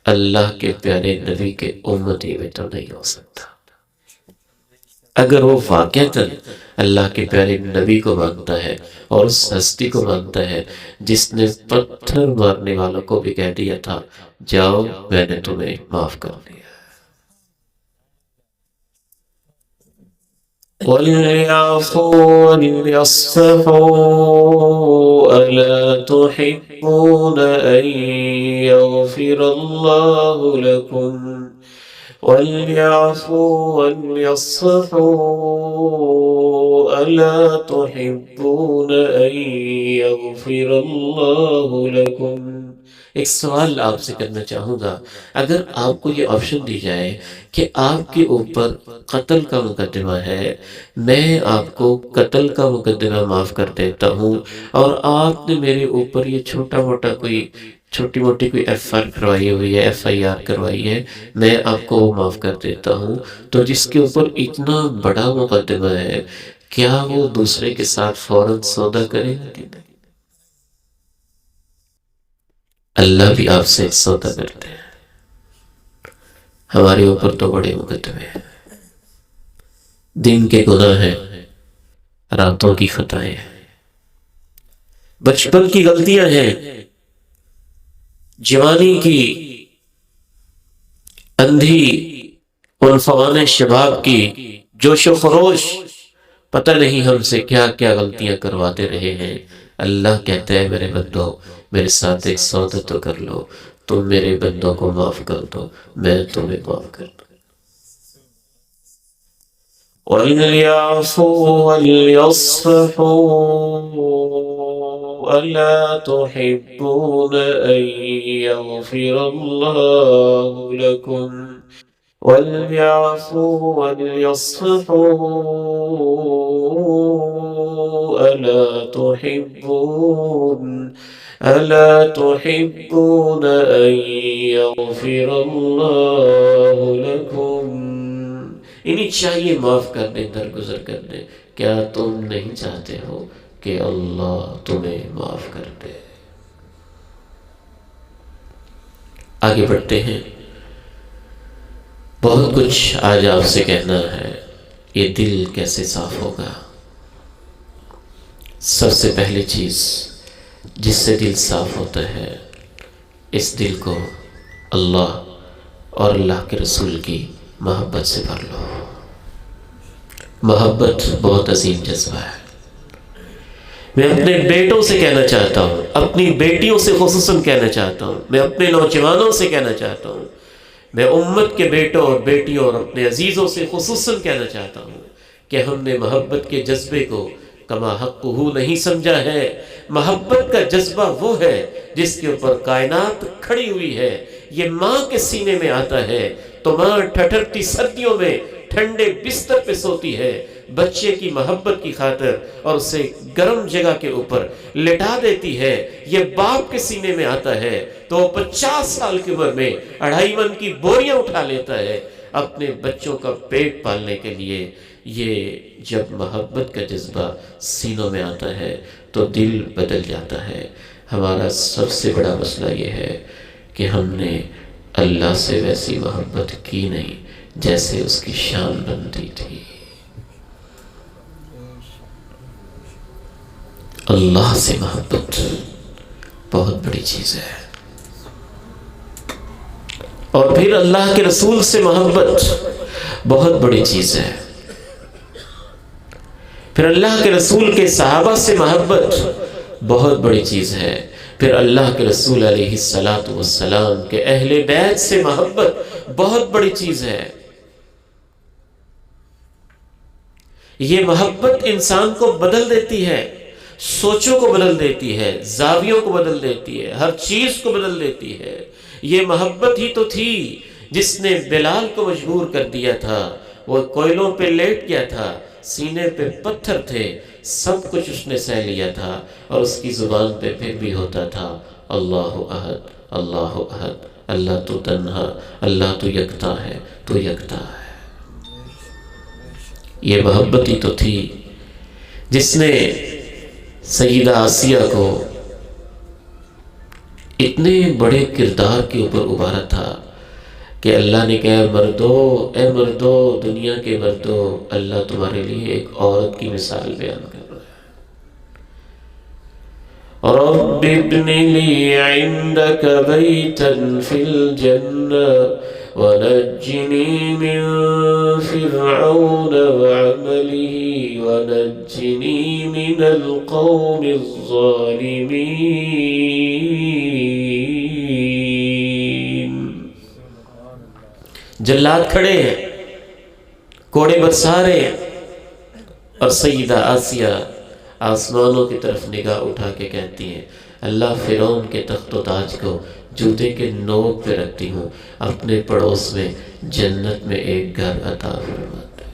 B: اللہ کے پیارے نبی کے امتی میں تو نہیں ہو سکتا۔ اگر وہ واقعتاً اللہ کے پیارے نبی کو مانتا ہے اور اس ہستی کو مانتا ہے جس نے پتھر مارنے والوں کو بھی کہہ دیا تھا جاؤ میں نے تمہیں معاف کر دیا۔ وَلْيَعْفُوا وَلْيَصْفَحُوا أَلَا تُحِبُّونَ أَن يَغْفِرَ اللَّهُ لَكُمْ وَلْيَعْفُوا وَلْيَصْفَحُوا أَلَا تُحِبُّونَ أَن يَغْفِرَ اللَّهُ لَكُمْ۔ ایک سوال آپ سے کرنا چاہوں گا، اگر آپ کو یہ آپشن دی جائے کہ آپ کے اوپر قتل کا مقدمہ ہے، میں آپ کو قتل کا مقدمہ معاف کر دیتا ہوں، اور آپ نے میرے اوپر یہ چھوٹی موٹی کوئی ایف آر کروائی ہوئی ہے، ایف آئی آر کروائی ہے، میں آپ کو وہ معاف کر دیتا ہوں، تو جس کے اوپر اتنا بڑا مقدمہ ہے کیا وہ دوسرے کے ساتھ فوراً سودا کرے گا کہ نہیں؟ اللہ بھی آپ سے سودا کرتے ہیں۔ ہمارے اوپر تو بڑے مقدمے ہیں، دن کے گناہ ہیں، راتوں کی خطائیں ہیں، بچپن کی غلطیاں ہیں، جوانی کی اندھی عنفوان شباب کی جوش و خروش، پتہ نہیں ہم سے کیا کیا غلطیاں کرواتے رہے ہیں۔ اللہ کہتا ہے میرے بندو میرے ساتھ ایک سودا تو کر لو، تم میرے بندوں کو معاف کر دو، میں تمہیں معاف کر دوں۔ وَلْيَعْفُوا وَلْيَصْفَحُوا أَلَا تُحِبُّونَ أَن يَغْفِرَ اللَّهُ لَكُمْ وَلْيَعْفُوا وَلْيَصْفَحُوا أَلَا تُحِبُّونَ أَن يَغْفِرَ اللَّهُ لَكُمْ۔ انہیں چاہیے معاف کرنے، درگزر کرنے۔ کیا تم نہیں چاہتے ہو کہ اللہ تمہیں معاف کر دے؟ آگے بڑھتے ہیں۔ بہت کچھ آج آپ سے کہنا ہے۔ یہ دل کیسے صاف ہوگا؟ سب سے پہلی چیز جس سے دل صاف ہوتا ہے، اس دل کو اللہ اور اللہ کے رسول کی محبت سے بھر لو۔ محبت بہت عظیم جذبہ ہے۔ میں اپنے بیٹوں سے کہنا چاہتا ہوں، اپنی بیٹیوں سے خصوصاً کہنا چاہتا ہوں، میں اپنے نوجوانوں سے کہنا چاہتا ہوں، میں امت کے بیٹوں اور بیٹیوں اور اپنے عزیزوں سے خصوصاً کہنا چاہتا ہوں کہ ہم نے محبت کے جذبے کو کما حقہ نہیں سمجھا ہے۔ محبت کا جذبہ وہ ہے جس کے اوپر کائنات کھڑی ہوئی ہے۔ یہ ماں کے سینے میں آتا ہے تو ماں ٹھٹھرتی سردیوں میں ٹھنڈے بستر پہ سوتی ہے بچے کی محبت کی خاطر اور اسے گرم جگہ کے اوپر لٹا دیتی ہے۔ یہ باپ کے سینے میں آتا ہے تو 50 سال کی عمر میں 2.5 من کی بوریاں اٹھا لیتا ہے اپنے بچوں کا پیٹ پالنے کے لیے۔ یہ جب محبت کا جذبہ سینوں میں آتا ہے تو دل بدل جاتا ہے۔ ہمارا سب سے بڑا مسئلہ یہ ہے کہ ہم نے اللہ سے ویسی محبت کی نہیں جیسے اس کی شان بنتی تھی۔ اللہ سے محبت بہت بڑی چیز ہے، اور پھر اللہ کے رسول سے محبت بہت بڑی چیز ہے، پھر اللہ کے رسول کے صحابہ سے محبت بہت بڑی چیز ہے، پھر اللہ کے رسول علیہ السلام کے اہل بیت سے محبت بہت بڑی چیز ہے۔ یہ محبت انسان کو بدل دیتی ہے، سوچوں کو بدل دیتی ہے، زاویوں کو بدل دیتی ہے، ہر چیز کو بدل دیتی ہے۔ یہ محبت ہی تو تھی جس نے بلال کو مجبور کر دیا تھا۔ وہ کوئلوں پہ لیٹ گیا تھا، سینے پہ پتھر تھے، سب کچھ اس نے سہ لیا تھا، اور اس کی زبان پہ پھر بھی ہوتا تھا اللہ احد، اللہ احد، اللہ تو تنہا، اللہ تو یکتا ہے، تو یکتا ہے۔ یہ محبت ہی تو تھی جس نے سیدہ آسیہ کو اتنے بڑے کردار کے اوپر ابھارا تھا کہ اللہ نے کہا اے مردو، دنیا کے مردو، اللہ تمہارے لیے ایک عورت کی مثال بیان کر رہا ہے۔ رب ابن لی عندک بیتا فی الجنہ ونجنی من فرعون وعملہ ونجنی من القوم الظالمین۔ جلاد کھڑے ہیں، کوڑے برسا رہے ہیں، اور سیدہ آسیہ آسمانوں کی طرف نگاہ اٹھا کے کہتی ہیں اللہ فرعون کے تخت و تاج کو جوتے کے نوک پہ رکھتی ہوں، اپنے پڑوس میں جنت میں ایک گھر عطا فرماتا ہے۔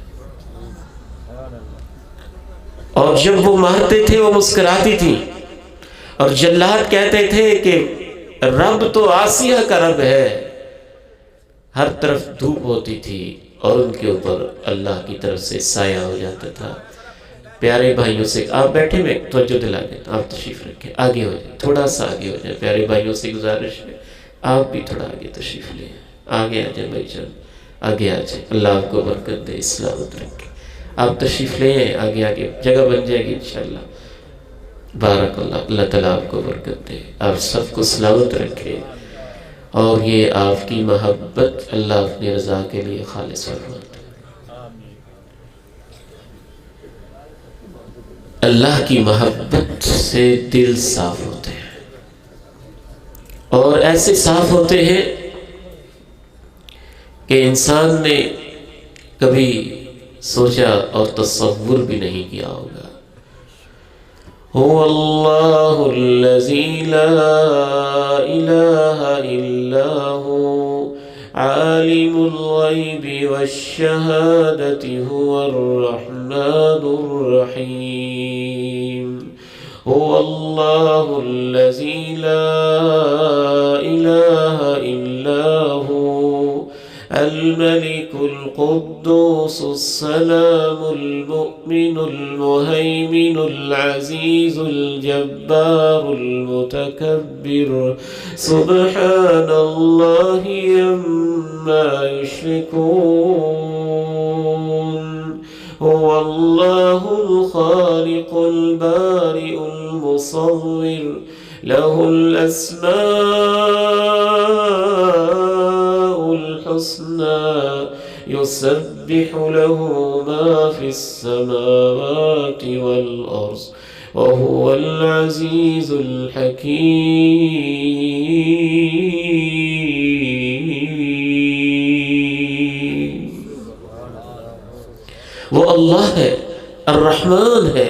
B: اور جب وہ مارتے تھے وہ مسکراتی تھی، اور جلاد کہتے تھے کہ رب تو آسیہ کا رب ہے۔ ہر طرف دھوپ ہوتی تھی اور ان کے اوپر اللہ کی طرف سے سایہ ہو جاتا تھا۔ پیارے بھائیوں سے آپ بیٹھے میں توجہ دلا دیں، آپ تشریف رکھیں، آگے ہو جائیں، تھوڑا سا آگے ہو جائیں۔ پیارے بھائیوں سے گزارش ہے آپ بھی تھوڑا آگے تشریف لیں، آگے آ جائیں بھائی جان، آگے آ جائیں۔ اللہ آپ کو برکت دے، سلامت رکھے۔ آپ تشریف لیں، آگے آگے جگہ بن جائے گی انشاءاللہ۔ بارک اللہ، اللہ تعالیٰ آپ کو برکت دے، آپ سب کو سلامت رکھے، اور یہ آپ کی محبت اللہ اپنی رضا کے لیے خالص فرماتا ہے۔ اللہ کی محبت سے دل صاف ہوتے ہیں، اور ایسے صاف ہوتے ہیں کہ انسان نے کبھی سوچا اور تصور بھی نہیں کیا ہوگا۔ هو اللہ الذی لا الہ الا هو عالم الغیب والشہادۃ هو الرحمن الرحیم۔ هو اللہ الذی لا الہ الا هو الملك القدوس السلام المؤمن المهيمن العزيز الجبار المتكبر سبحان الله عما يشركون۔ هو الله الخالق البارئ المصور له الأسماء الحسنى يسبح له ما في السماوات والأرض وهو العزيز الحكيم۔ وہ اللہ ہے، الرحمن ہے،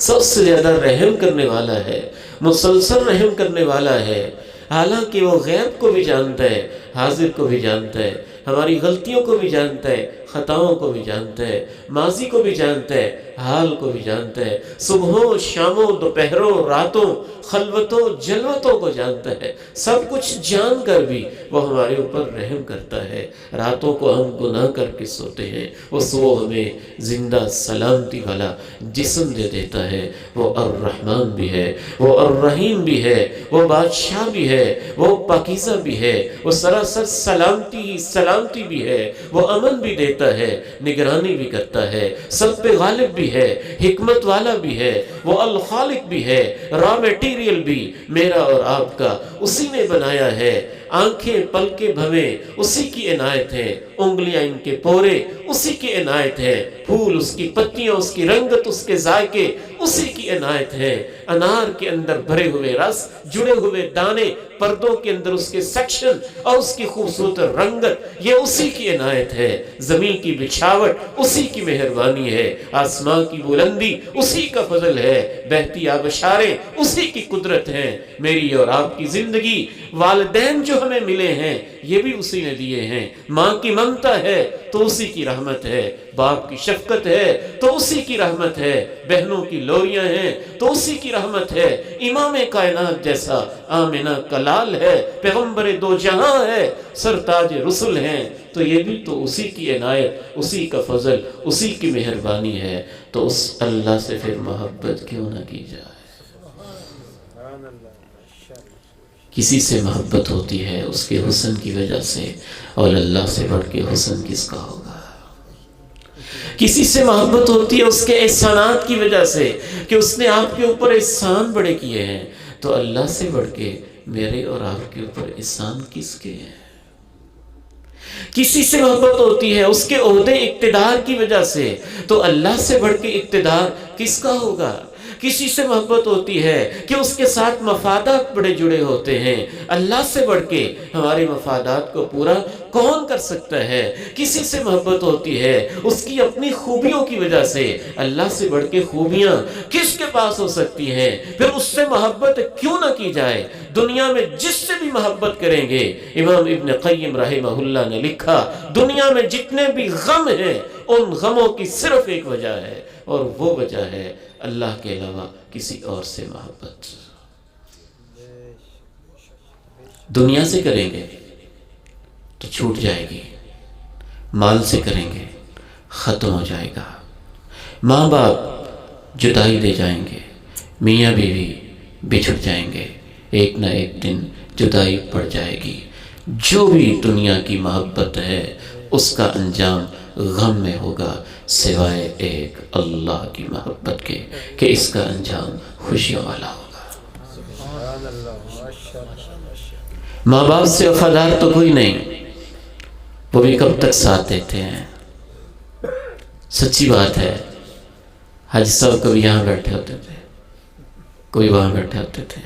B: سب سے زیادہ رحم کرنے والا ہے، مسلسل رحم کرنے والا ہے۔ حالانکہ وہ غیب کو بھی جانتا ہے، حاضر کو بھی جانتا ہے، ہماری غلطیوں کو بھی جانتا ہے، خطاؤں کو بھی جانتا ہے، ماضی کو بھی جانتا ہے، حال کو بھی جانتا ہے، صبحوں شاموں دوپہروں راتوں خلوتوں جلوتوں کو جانتا ہے۔ سب کچھ جان کر بھی وہ ہمارے اوپر رحم کرتا ہے۔ راتوں کو ہم گناہ کر کے سوتے ہیں، وہ صبح ہمیں زندہ سلامتی والا جسم دے دیتا ہے۔ وہ الرحمن بھی ہے، وہ الرحیم بھی ہے، وہ بادشاہ بھی ہے، وہ پاکیزہ بھی ہے، وہ سراسر سلامتی بھی ہے، وہ امن بھی دیتا ہے، نگرانی بھی کرتا ہے، سب پہ غالب بھی ہے، حکمت والا بھی ہے، وہ الخالق بھی ہے، را میٹیریل بھی میرا اور آپ کا اسی نے بنایا ہے۔ آنکھیں پلکیں بھویں اسی کی عنایت ہے، انگلیاں ان کے پورے اسی کی عنایت ہے، پھول اس کی پتیاں اس کی رنگت اس کے ذائقے اسی کی عنایت ہے۔ انار کے اندر بھرے ہوئے رس، جڑے ہوئے دانے، پردوں کے اندر اس کے سیکشن اور اس کی خوبصورت رنگت، یہ اسی کی عنایت ہے۔ زمین کی بچھاوٹ اسی کی مہربانی ہے، آسمان کی بلندی اسی کا فضل ہے، بہتی آبشاریں اسی کی قدرت ہے۔ میری اور آپ کی زندگی، والدین جو ہمیں ملے ہیں یہ بھی اسی نے دیے ہیں۔ ماں کی ممتا ہے تو اسی کی رحمت ہے، باپ کی شفقت ہے تو اسی کی رحمت ہے، بہنوں کی لوریاں ہیں تو اسی کی رحمت ہے، امام کائنات جیسا آمنہ کا لال ہے، پیغمبر دو جہاں ہے، سرتاج رسل ہیں، تو یہ بھی تو اسی کی عنایت، اسی کا فضل، اسی کی مہربانی ہے۔ تو اس اللہ سے پھر محبت کیوں نہ کی جائے؟ کسی سے محبت ہوتی ہے اس کے حسن کی وجہ سے، اور اللہ سے بڑھ کے حسن کس کا ہوگا؟ کسی سے محبت ہوتی ہے اس کے احسانات کی وجہ سے کہ اس نے آپ کے اوپر احسان بڑے کیے ہیں، تو اللہ سے بڑھ کے میرے اور آپ کے اوپر احسان کس کے ہیں؟ کسی سے محبت ہوتی ہے اس کے عہدے اقتدار کی وجہ سے، تو اللہ سے بڑھ کے اقتدار کس کا ہوگا؟ کسی سے محبت ہوتی ہے کہ اس کے ساتھ مفادات بڑے جڑے ہوتے ہیں، اللہ سے بڑھ کے ہمارے مفادات کو پورا کون کر سکتا ہے؟ کسی سے محبت ہوتی ہے اس کی اپنی خوبیوں کی وجہ سے، اللہ سے بڑھ کے خوبیاں کس کے پاس ہو سکتی ہیں؟ پھر اس سے محبت کیوں نہ کی جائے؟ دنیا میں جس سے بھی محبت کریں گے، امام ابن قیم رحمہ اللہ نے لکھا، دنیا میں جتنے بھی غم ہیں ان غموں کی صرف ایک وجہ ہے، اور وہ وجہ ہے اللہ کے علاوہ کسی اور سے محبت۔ دنیا سے کریں گے تو چھوٹ جائے گی، مال سے کریں گے ختم ہو جائے گا، ماں باپ جدائی دے جائیں گے، میاں بیوی بچھڑ جائیں گے، ایک نہ ایک دن جدائی پڑ جائے گی۔ جو بھی دنیا کی محبت ہے اس کا انجام غم میں ہوگا، سوائے ایک اللہ کی محبت کے کہ اس کا انجام خوشیوں والا ہوگا۔ ماں باپ سے وفادار تو کوئی نہیں، وہ بھی کب تک ساتھ دیتے ہیں۔ سچی بات ہے، حاجی صاحب کبھی یہاں بیٹھے ہوتے تھے، کوئی وہاں بیٹھے ہوتے تھے،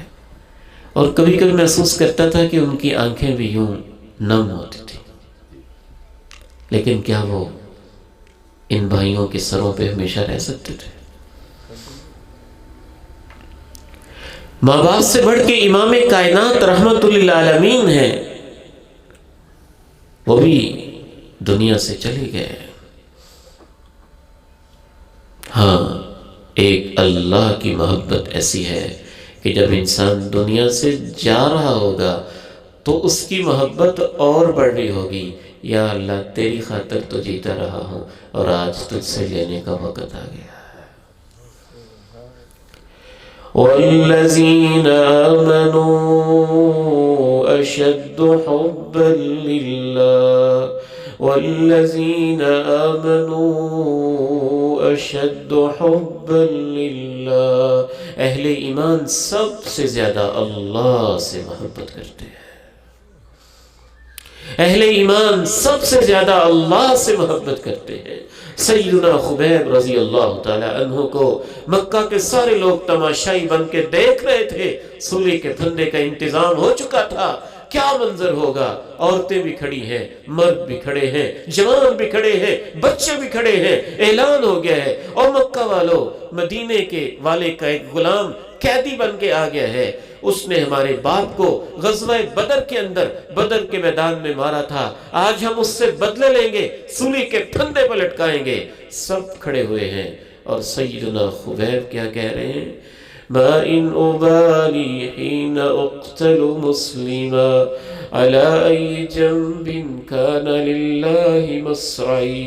B: اور کبھی کبھی محسوس کرتا تھا کہ ان کی آنکھیں بھی یوں نم ہوتی تھی، لیکن کیا وہ ان بھائیوں کے سروں پہ ہمیشہ رہ سکتے تھے؟ ماں باپ سے بڑھ کے امام کائنات رحمت للعالمین ہیں، وہ بھی دنیا سے چلے گئے۔ ہاں، ایک اللہ کی محبت ایسی ہے کہ جب انسان دنیا سے جا رہا ہوگا تو اس کی محبت اور بڑھ رہی ہوگی۔ یا اللہ، تیری خاطر تو جیتا رہا ہوں اور آج تجھ سے لینے کا وقت آ گیا۔ وَالَّذِينَ آمَنُوا أَشَدُّ حُبًّا لِلَّهِ وَالَّذِينَ آمَنُوا أَشَدُّ حُبًّا لِلَّهِ، اہل ایمان سب سے زیادہ اللہ سے محبت کرتے ہیں۔ اہل ایمان سب سے زیادہ اللہ سے محبت کرتے ہیں۔ سیدنا خبیب رضی اللہ تعالی عنہ کو مکہ کے سارے لوگ تماشائی بن کے دیکھ رہے تھے، سولی کے پھندے کا انتظام ہو چکا تھا، کیا منظر ہوگا، عورتیں بھی کھڑی ہیں، مرد بھی کھڑے ہیں، جوان بھی کھڑے ہیں، بچے بھی کھڑے ہیں، اعلان ہو گیا ہے، اور مکہ والوں، مدینے کے والے کا ایک غلام قیدی بن کے آ گیا ہے، اس نے ہمارے باپ کو غزوہ بدر کے اندر بدر کے میدان میں مارا تھا، آج ہم اس سے بدلے لیں گے، سولی کے پھندے پر لٹکائیں گے۔ سب کھڑے ہوئے ہیں، اور سیدنا خبیب کیا کہہ رہے ہیں؟ ما ان ابالی حین اقتل مسلما على ای جنب کان للہ مصرعی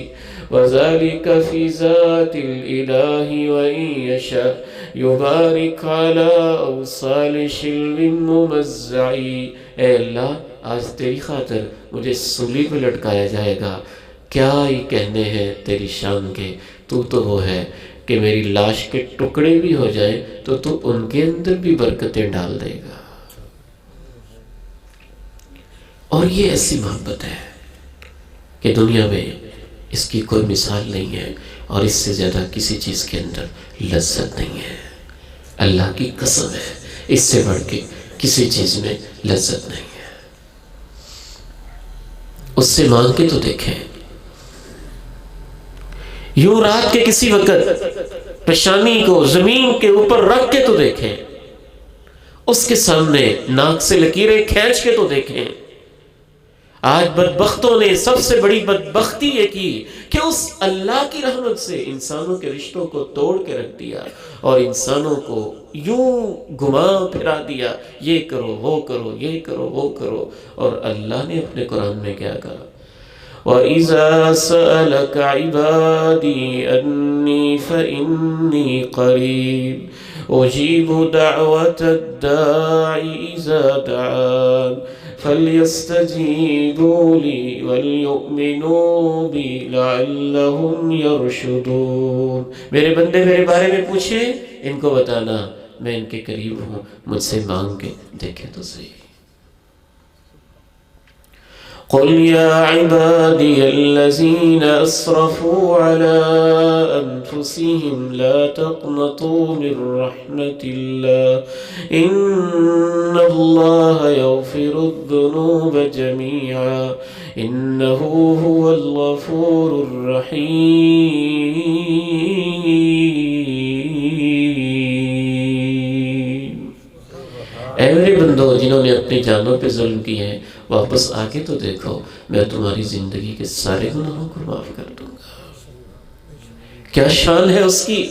B: وذلك فی ذات الالہ وان یشاء یبارک علی اوصال شلو ممزعی۔ اے اللہ، آج تیری خاطر مجھے سولی پہ لٹکایا جائے گا، کیا ہی کہنے ہیں تیری شان کے، تو وہ ہے کہ میری لاش کے ٹکڑے بھی ہو جائیں تو ان کے اندر بھی برکتیں ڈال دے گا۔ اور یہ ایسی محبت ہے کہ دنیا میں اس کی کوئی مثال نہیں ہے، اور اس سے زیادہ کسی چیز کے اندر لذت نہیں ہے۔ اللہ کی قسم ہے، اس سے بڑھ کے کسی چیز میں لذت نہیں ہے۔ اس سے مانگ کے تو دیکھیں، یوں رات کے کسی وقت پیشانی کو زمین کے اوپر رکھ کے تو دیکھیں، اس کے سامنے ناک سے لکیریں کھینچ کے تو دیکھیں۔ آج بدبختوں نے سب سے بڑی بدبختی یہ کی کہ اس اللہ کی رحمت سے انسانوں کے رشتوں کو توڑ کے رکھ دیا، اور انسانوں کو یوں گھما پھرا دیا، یہ کرو وہ کرو، یہ کرو وہ کرو۔ اور اللہ نے اپنے قرآن میں کیا کہا؟ وَإِذَا سَأَلَكَ عِبَادِي أَنِّي فَإِنِّي قَرِيبٌ أُجِيبُ دَعْوَةَ الدَّاعِ إِذَا دَعَانِ فَلْيَسْتَجِيبُوا لِي وَلْيُؤْمِنُوا بِي لَعَلَّهُمْ يَرْشُدُونَ۔ میرے بندے میرے بارے میں پوچھیں، ان کو بتانا میں ان کے قریب ہوں، مجھ سے مانگ کے دیکھیں تو صحیح۔ قل يا عبادي الذين أسرفوا على أنفسهم لا تقنطوا من رحمة الله إن الله يغفر الذنوب جميعا إنه هو الغفور الرحيم۔ اے میرے بندو، جنہوں نے اپنی جانوں پہ ظلم کی ہے، واپس آ کے تو دیکھو، میں تمہاری زندگی کے سارے گناہوں کو معاف کر دوں گا۔ کیا شان ہے اس کی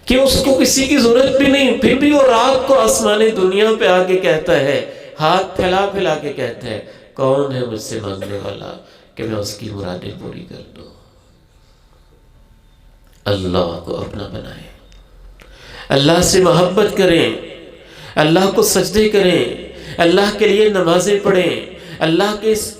B: کہ اس کو کسی کی ضرورت بھی نہیں، پھر بھی وہ رات کو آسمان دنیا پہ آ کے کہتا ہے، ہاتھ پھیلا پھیلا کے کہتا ہے، کون ہے مجھ سے مانگنے والا کہ میں اس کی مرادیں پوری کر دوں۔ اللہ کو اپنا بنائیں، اللہ سے محبت کریں، اللہ کو سجدے کریں، اللہ کے لیے نمازیں پڑھیں، اللہ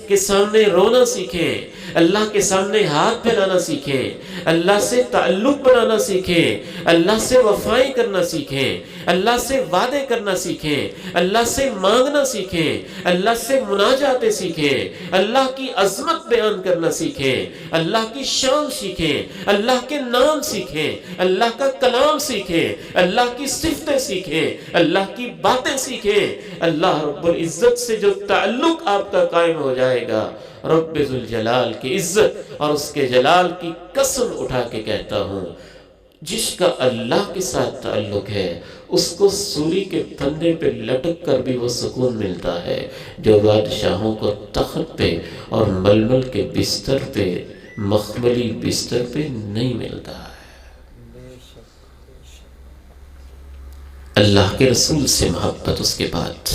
B: کے سامنے رونا سیکھیں، اللہ کے سامنے ہاتھ پھیلانا سیکھیں، اللہ سے تعلق بنانا سیکھیں، اللہ سے وفائیں کرنا سیکھیں، اللہ سے وعدے کرنا سیکھیں، اللہ سے مانگنا سیکھیں، اللہ سے مناجاتیں سیکھیں، اللہ کی عظمت بیان کرنا سیکھیں، اللہ کی شان سیکھیں، اللہ کے نام سیکھیں، اللہ کا کلام سیکھیں، اللہ کی صفتیں سیکھیں، اللہ کی باتیں سیکھیں۔ اللہ رب العزت سے جو تعلق آپ کا قائم ہو جائے گا، رب ذوالجلال کی عزت اور اس کے جلال کی قسم اٹھا کے کہتا ہوں، جس کا اللہ کے ساتھ تعلق ہے اس کو سولی کے پھندے پہ لٹک کر بھی وہ سکون ملتا ہے جو بادشاہوں کو تخت پہ اور ململ کے بستر پہ، مخملی بستر پہ نہیں ملتا ہے۔ اللہ کے رسول سے محبت اس کے بعد،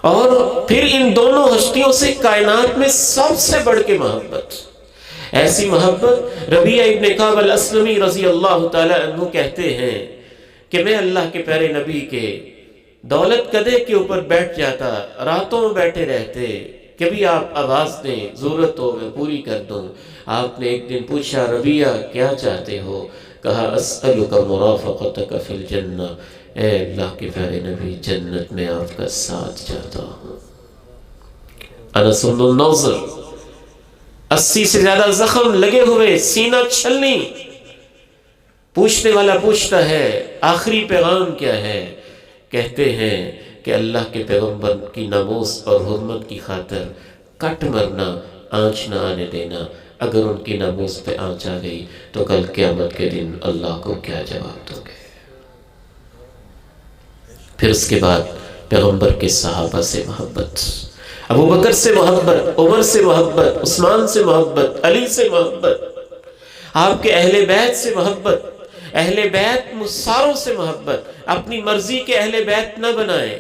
B: اور پھر ان دونوں ہستیوں سے کائنات میں سب سے بڑھ کے محبت، ایسی محبت ربیعہ ابن کعب الاسلمی رضی اللہ تعالی عنہ کہتے ہیں کہ میں اللہ کے پیارے نبی کے دولت قدے کے اوپر بیٹھ جاتا، راتوں میں بیٹھے رہتے، کبھی آپ آواز دیں، ضرورت ہو میں پوری کر دوں۔ آپ نے ایک دن پوچھا ربیعہ کیا چاہتے ہو؟ کہا اسألک مرافقتک فی الجنہ، اے اللہ کے پیارے نبی جنت میں آپ کا ساتھ چاہتا ہوں۔ انس بن النضر، 80 سے زیادہ زخم لگے ہوئے، سینہ چھلنی، پوچھنے والا پوچھتا ہے آخری پیغام کیا ہے؟ کہتے ہیں کہ اللہ کے پیغمبر کی ناموس اور حرمت کی خاطر کٹ مرنا، آنچ نہ آنے دینا۔ اگر ان کی ناموس پہ آنچ آ گئی تو کل قیامت کے دن اللہ کو کیا جواب دو گے؟ پھر اس کے بعد پیغمبر کے صحابہ سے محبت، ابو بکر سے محبت، عمر سے محبت، عثمان سے محبت، علی سے محبت، آپ کے اہل بیت سے محبت، اہل بیت ساروں سے محبت، اپنی مرضی کے اہل بیت نہ بنائیں۔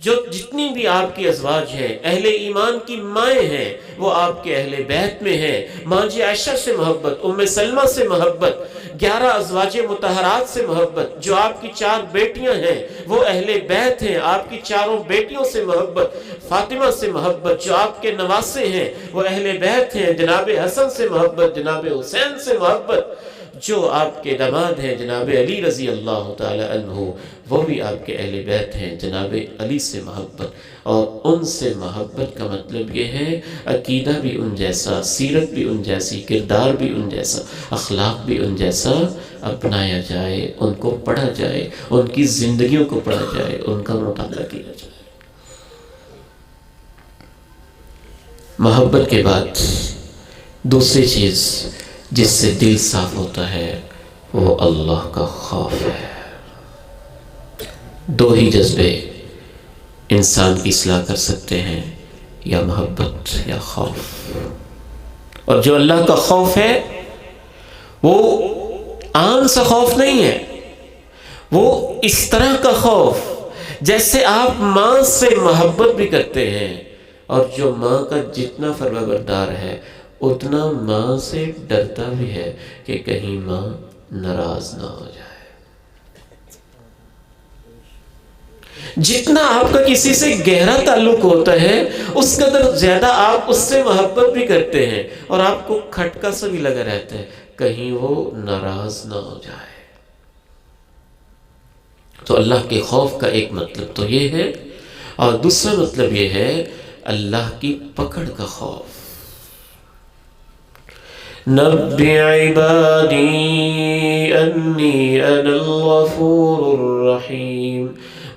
B: جو جتنی بھی آپ کی ازواج ہیں، اہل ایمان کی مائیں ہیں، وہ آپ کے اہل بیت میں ہیں۔ ماں جی عائشہ سے محبت، ام سلمہ سے محبت، 11 ازواج مطہرات سے محبت، جو آپ کی 4 بیٹیاں ہیں وہ اہل بیت ہیں، آپ کی 4 بیٹیوں سے محبت، فاطمہ سے محبت، جو آپ کے نواسے ہیں وہ اہل بیت ہیں، جناب حسن سے محبت، جناب حسین سے محبت، جو آپ کے داماد ہیں جناب علی رضی اللہ تعالی عنہ وہ بھی آپ کے اہل بیت ہیں، جناب علی سے محبت۔ اور ان سے محبت کا مطلب یہ ہے عقیدہ بھی ان جیسا، سیرت بھی ان جیسی، کردار بھی ان جیسا، اخلاق بھی ان جیسا اپنایا جائے، ان کو پڑھا جائے، ان کی زندگیوں کو پڑھا جائے، ان کا مطالعہ کیا جائے۔ محبت کے بعد دوسری چیز جس سے دل صاف ہوتا ہے وہ اللہ کا خوف ہے۔ 2 ہی جذبے انسان کی اصلاح کر سکتے ہیں، یا محبت یا خوف۔ اور جو اللہ کا خوف ہے وہ عام سا خوف نہیں ہے، وہ اس طرح کا خوف جیسے آپ ماں سے محبت بھی کرتے ہیں، اور جو ماں کا جتنا فرمانبردار ہے اتنا ماں سے ڈرتا بھی ہے کہ کہیں ماں ناراض نہ ہو جائے۔ جتنا آپ کا کسی سے گہرا تعلق ہوتا ہے اس قدر زیادہ آپ اس سے محبت بھی کرتے ہیں، اور آپ کو کھٹکا سا بھی لگا رہتا ہے کہیں وہ ناراض نہ ہو جائے۔ تو اللہ کے خوف کا ایک مطلب تو یہ ہے، اور دوسرا مطلب یہ ہے اللہ کی پکڑ کا خوف۔ نبئ عبادی انی انا الغفور الرحیم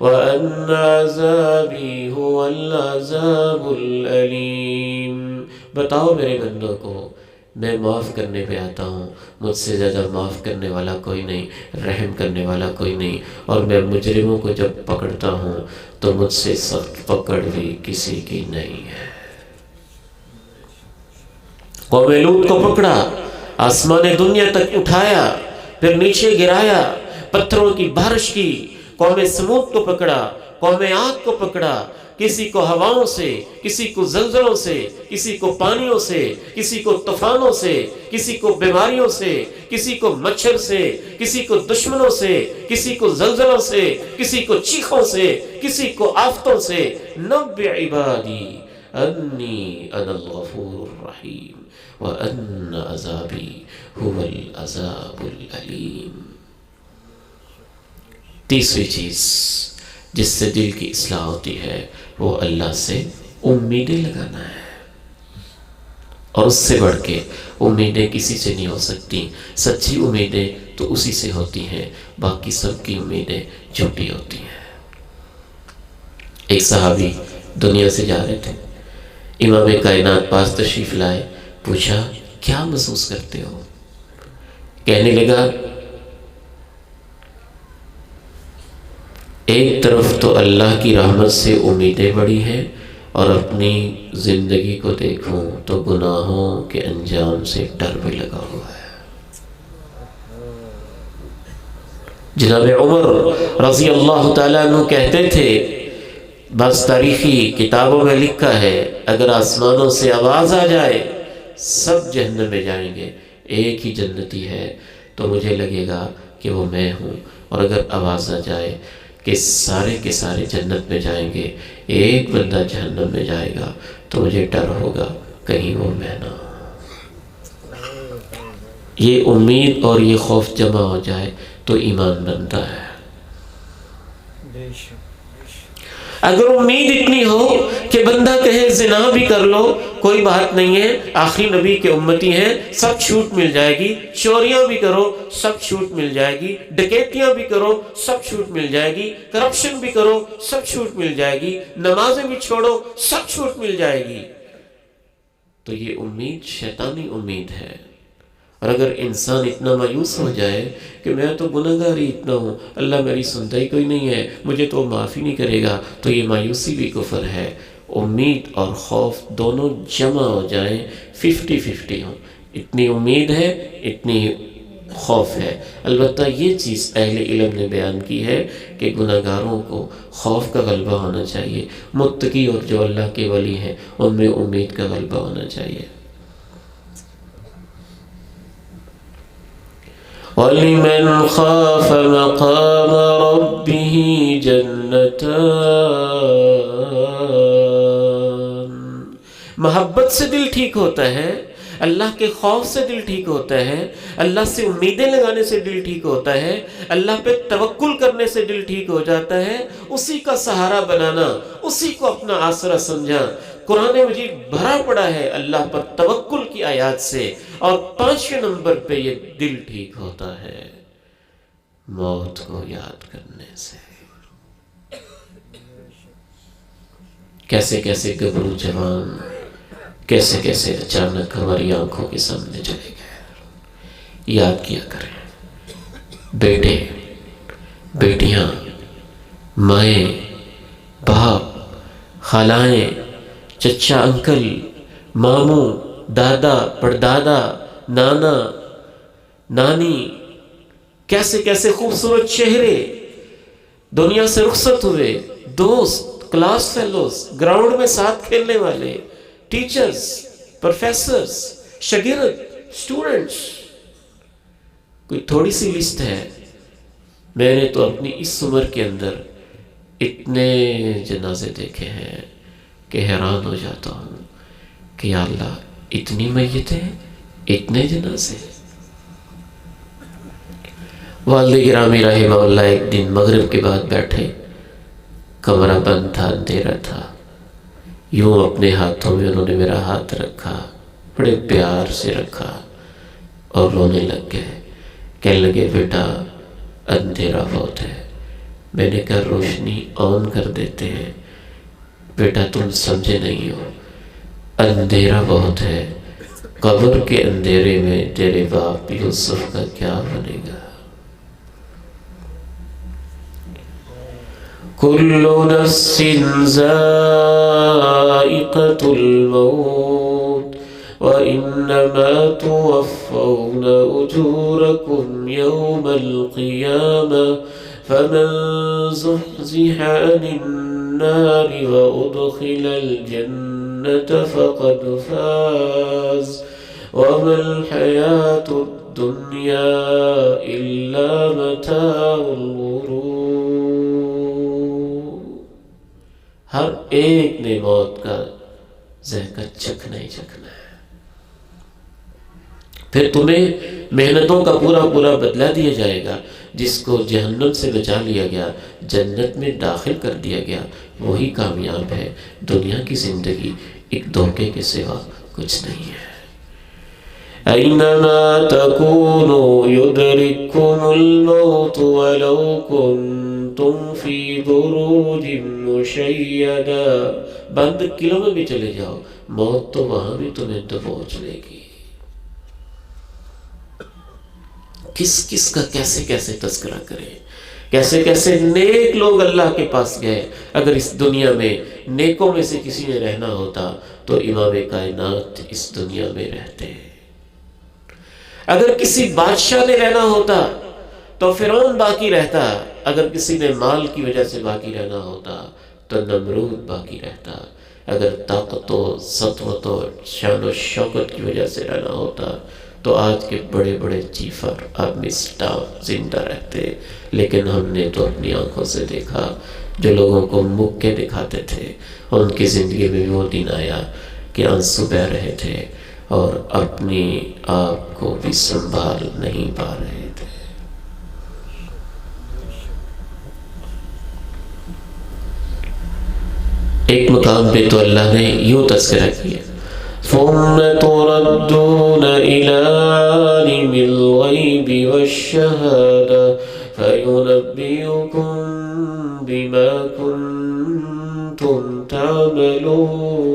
B: وان عذابی هو العذاب العلیم۔ بتاؤ میرے بندوں کو میں معاف کرنے پہ آتا ہوں، مجھ سے زیادہ معاف کرنے والا کوئی نہیں، رحم کرنے والا کوئی نہیں، اور میں مجرموں کو جب پکڑتا ہوں تو مجھ سے سخت پکڑ بھی کسی کی نہیں ہے۔ قوم لوط کو پکڑا، آسمان دنیا تک اٹھایا، پھر نیچے گرایا، پتھروں کی بارش کی۔ قوم سمود کو پکڑا، قوم عاد کو پکڑا، کسی کو ہواؤں سے، کسی کو زلزلوں سے، کسی کو پانیوں سے، کسی کو طوفانوں سے، کسی کو بیماریوں سے، کسی کو مچھر سے، کسی کو دشمنوں سے، کسی کو زلزلوں سے، کسی کو چیخوں سے، کسی کو آفتوں سے۔ نبئ عبادی انی انا الغفور الرحیم وان عذابی هو العذاب العلیم۔ تیسری چیز جس سے دل کی اصلاح ہوتی ہے وہ اللہ سے امیدیں لگانا ہے، اور اس سے بڑھ کے امیدیں کسی سے نہیں ہو سکتی۔ سچی امیدیں تو اسی سے ہوتی ہیں، باقی سب کی امیدیں جھوٹی ہوتی ہیں۔ ایک صحابی دنیا سے جا رہے تھے، امام کائنات پاس تشریف لائے، پوچھا کیا محسوس کرتے ہو؟ کہنے لگا ایک طرف تو اللہ کی رحمت سے امیدیں بڑی ہیں، اور اپنی زندگی کو دیکھوں تو گناہوں کے انجام سے ڈر بھی لگا ہوا ہے۔ جناب عمر رضی اللہ تعالیٰ عنہ کہتے تھے، بس تاریخی کتابوں میں لکھا ہے اگر آسمانوں سے آواز آ جائے سب جہنم میں جائیں گے، ایک ہی جنتی ہے تو مجھے لگے گا کہ وہ میں ہوں، اور اگر آواز آ جائے کہ سارے کے سارے جنت میں جائیں گے، ایک بندہ جہنم میں جائے گا تو مجھے ڈر ہوگا کہیں وہ میں نہ ہوں۔ یہ امید اور یہ خوف جمع ہو جائے تو ایمان بنتا ہے۔ اگر امید اتنی ہو کہ بندہ کہے زنا بھی کر لو کوئی بات نہیں ہے، آخری نبی کے امتی ہیں، سب چھوٹ مل جائے گی، چوریاں بھی کرو سب چھوٹ مل جائے گی، ڈکیتیاں بھی کرو سب چھوٹ مل جائے گی، کرپشن بھی کرو سب چھوٹ مل جائے گی، نمازیں بھی چھوڑو سب چھوٹ مل جائے گی، تو یہ امید شیطانی امید ہے۔ اور اگر انسان اتنا مایوس ہو جائے کہ میں تو گناہگار ہی اتنا ہوں، اللہ میری سنتا ہی کوئی نہیں ہے، مجھے تو معافی نہیں کرے گا، تو یہ مایوسی بھی کفر ہے۔ امید اور خوف دونوں جمع ہو جائیں، 50-50 ہوں، اتنی امید ہے اتنی خوف ہے۔ البتہ یہ چیز اہل علم نے بیان کی ہے کہ گناہگاروں کو خوف کا غلبہ ہونا چاہیے، متقی اور جو اللہ کے ولی ہیں ان میں امید کا غلبہ ہونا چاہیے۔ وَلِمَنْ خَافَ مَقَامَ رَبِّهِ جَنَّتَانِ۔ محبت سے دل ٹھیک ہوتا ہے، اللہ کے خوف سے دل ٹھیک ہوتا ہے، اللہ سے امیدیں لگانے سے دل ٹھیک ہوتا ہے، اللہ پہ توکل کرنے سے دل ٹھیک ہو جاتا ہے، اسی کا سہارا بنانا، اسی کو اپنا آسرا سمجھا۔ قرآن مجید بھرا پڑا ہے اللہ پر توکل کی آیات سے، اور 5 نمبر پہ یہ دل ٹھیک ہوتا ہے موت کو یاد کرنے سے۔ کیسے کیسے گبرو جوان کیسے کیسے اچانک ہماری آنکھوں کے سامنے چلے گئے۔ یاد کیا کریں، بیٹے بیٹیاں، مائیں باپ، خالائیں، چچا انکل، ماموں، دادا پردادا، نانا نانی، کیسے کیسے خوبصورت چہرے دنیا سے رخصت ہوئے، دوست، کلاس فیلوز، گراؤنڈ میں ساتھ کھیلنے والے، ٹیچرز، پروفیسرز، شاگرد، اسٹوڈنٹس، کوئی تھوڑی سی لسٹ ہے۔ میں نے تو اپنی اس عمر کے اندر اتنے جنازے دیکھے ہیں کہ حیران ہو جاتا ہوں کہ یا اللہ اتنی میتیں، اتنے جنازے۔ والد گرامی رحمہ اللہ ایک دن مغرب کے بعد بیٹھے، کمرہ بند تھا، اندھیرا تھا، یوں اپنے ہاتھوں میں انہوں نے میرا ہاتھ رکھا، بڑے پیار سے رکھا، اور رونے لگ گئے، کہنے لگے بیٹا اندھیرا بہت ہے۔ میں نے کہا روشنی آن کر دیتے ہیں۔ بیٹا تم سمجھے نہیں ہو، اندھیرا بہت ہے، قبر کے اندھیرے میں تیرے باپ یوسف کا کیا بنے گا۔ کل نفس ذائقۃ الموت وإنما توفون أجوركم يوم القيامة فمن زحزح عن النار وأدخل الجنة فقد فاز وما الحياة الدنيا إلا متاع الغرور۔ ہر ایک نے موت کا ذائقہ چکھنا ہی چکھنا ہے. پھر تمہیں محنتوں کا پورا پورا بدلہ دیا جائے گا. جس کو جہنم سے بچا لیا گیا، جنت میں داخل کر دیا گیا، وہی کامیاب ہے. دنیا کی زندگی ایک دھوکے کے سوا کچھ نہیں ہے. اینما تکونوا یدرککم الموت ولو کنتم فی بروج مشیدہ. بند قلعوں میں بھی چلے جاؤ، موت تو وہاں بھی تمہیں دبوچ لے گی. کس کس کا کیسے کیسے تذکرہ کریں، کیسے کیسے نیک لوگ اللہ کے پاس گئے. اگر اس دنیا میں نیکوں میں سے کسی نے رہنا ہوتا تو امام کائنات اس دنیا میں رہتے. اگر کسی بادشاہ نے رہنا ہوتا تو فرعون باقی رہتا. اگر کسی نے مال کی وجہ سے باقی رہنا ہوتا تو نمرود باقی رہتا. اگر طاقت و سطوت و شان و شوکت کی وجہ سے رہنا ہوتا تو آج کے بڑے بڑے چیفر آرمی سٹاف زندہ رہتے. لیکن ہم نے تو اپنی آنکھوں سے دیکھا، جو لوگوں کو مکے دکھاتے تھے ان کی زندگی میں وہ دن آیا کہ آنسو بہہ رہے تھے اور اپنی آپ کو بھی سنبھال نہیں پا رہے تھے. ایک مقام پہ تو اللہ نے یوں تذکرہ کیا، ثم تردون إلى عالم الغيب والشهادة فينبئكم بما كنتم تعملون.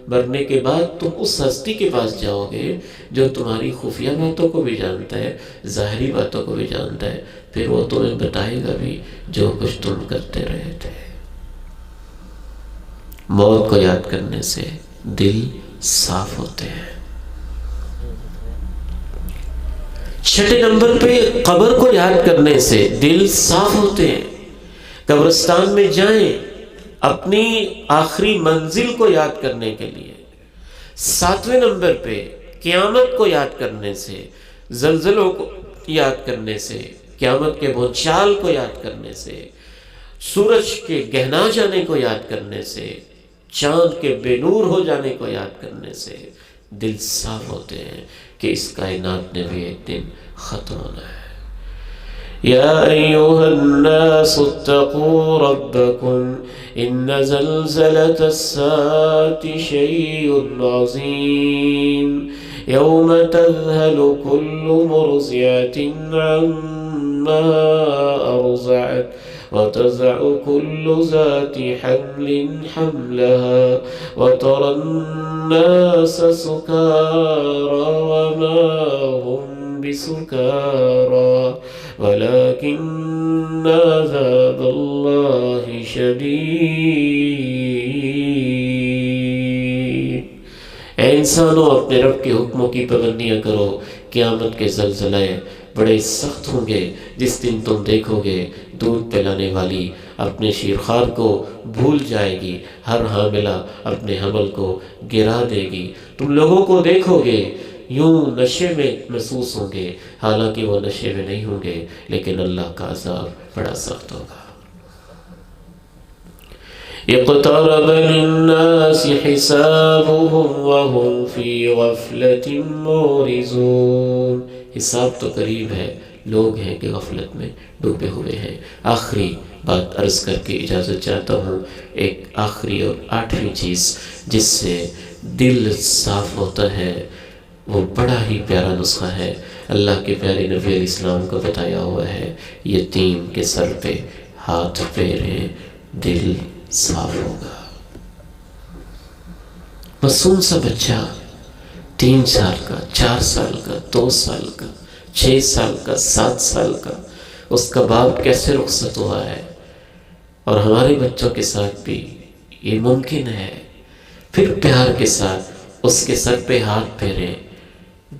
B: مرنے کے بعد تم اس ہستی کے پاس جاؤ گے جو تمہاری خفیہ باتوں کو بھی جانتا ہے، ظاہری باتوں کو بھی جانتا ہے. پھر وہ تمہیں بتائے گا بھی جو کچھ تم کرتے رہے تھے. موت کو یاد کرنے سے دل صاف ہوتے ہیں. چھٹے نمبر پہ قبر کو یاد کرنے سے دل صاف ہوتے ہیں. قبرستان میں جائیں اپنی آخری منزل کو یاد کرنے کے لیے. 7ویں نمبر پہ قیامت کو یاد کرنے سے، زلزلوں کو یاد کرنے سے، قیامت کے بھونچال کو یاد کرنے سے، سورج کے گہنا جانے کو یاد کرنے سے، چاند کے بے نور ہو جانے کو یاد کرنے سے دل صاف ہوتے ہیں کہ اس کائنات نے بھی ایک دن ختم ہونا ہے. یا ایھا الناس اتقوا ربکم ان زلزلۃ الساعۃ شیء عظیم یوم تذہل کل مرضعۃ عما ارضعت وتضع كل ذات حمل حملها وترى الناس سكارى وما هم بسكارى ولكن عذاب الله شديد. اے انسانوں، اپنے رب کے حکموں کی پابندیاں کرو. قیامت کے زلزلے بڑے سخت ہوں گے. جس دن تم دیکھو گے دودھ پلانے والی اپنے شیرخوار کو بھول جائے گی، ہر حاملہ اپنے حمل کو گرا دے گی. تم لوگوں کو دیکھو گے یوں نشے میں محسوس ہوں گے، حالانکہ وہ نشے میں نہیں ہوں گے، لیکن اللہ کا عذاب بڑا سخت ہوگا. اقترب للناس حسابهم وهم في غفلة معرضون. حساب تو قریب ہے، لوگ ہیں کہ غفلت میں ڈوبے ہوئے ہیں. آخری بات عرض کر کے اجازت چاہتا ہوں. ایک آخری اور 8ویں چیز جس سے دل صاف ہوتا ہے وہ بڑا ہی پیارا نسخہ ہے. اللہ کے پیارے نبی علیہ السلام کو بتایا ہوا ہے، یتیم کے سر پہ ہاتھ پھیریں دل صاف ہوگا. معصوم سا بچہ 3 سال کا، 4 سال کا، 2 سال کا، 6 سال کا، 7 سال کا، اس کا باپ کیسے رخصت ہوا ہے. اور ہمارے بچوں کے ساتھ بھی یہ ممکن ہے. پھر پیار کے ساتھ اس کے سر پہ ہاتھ پھیریں،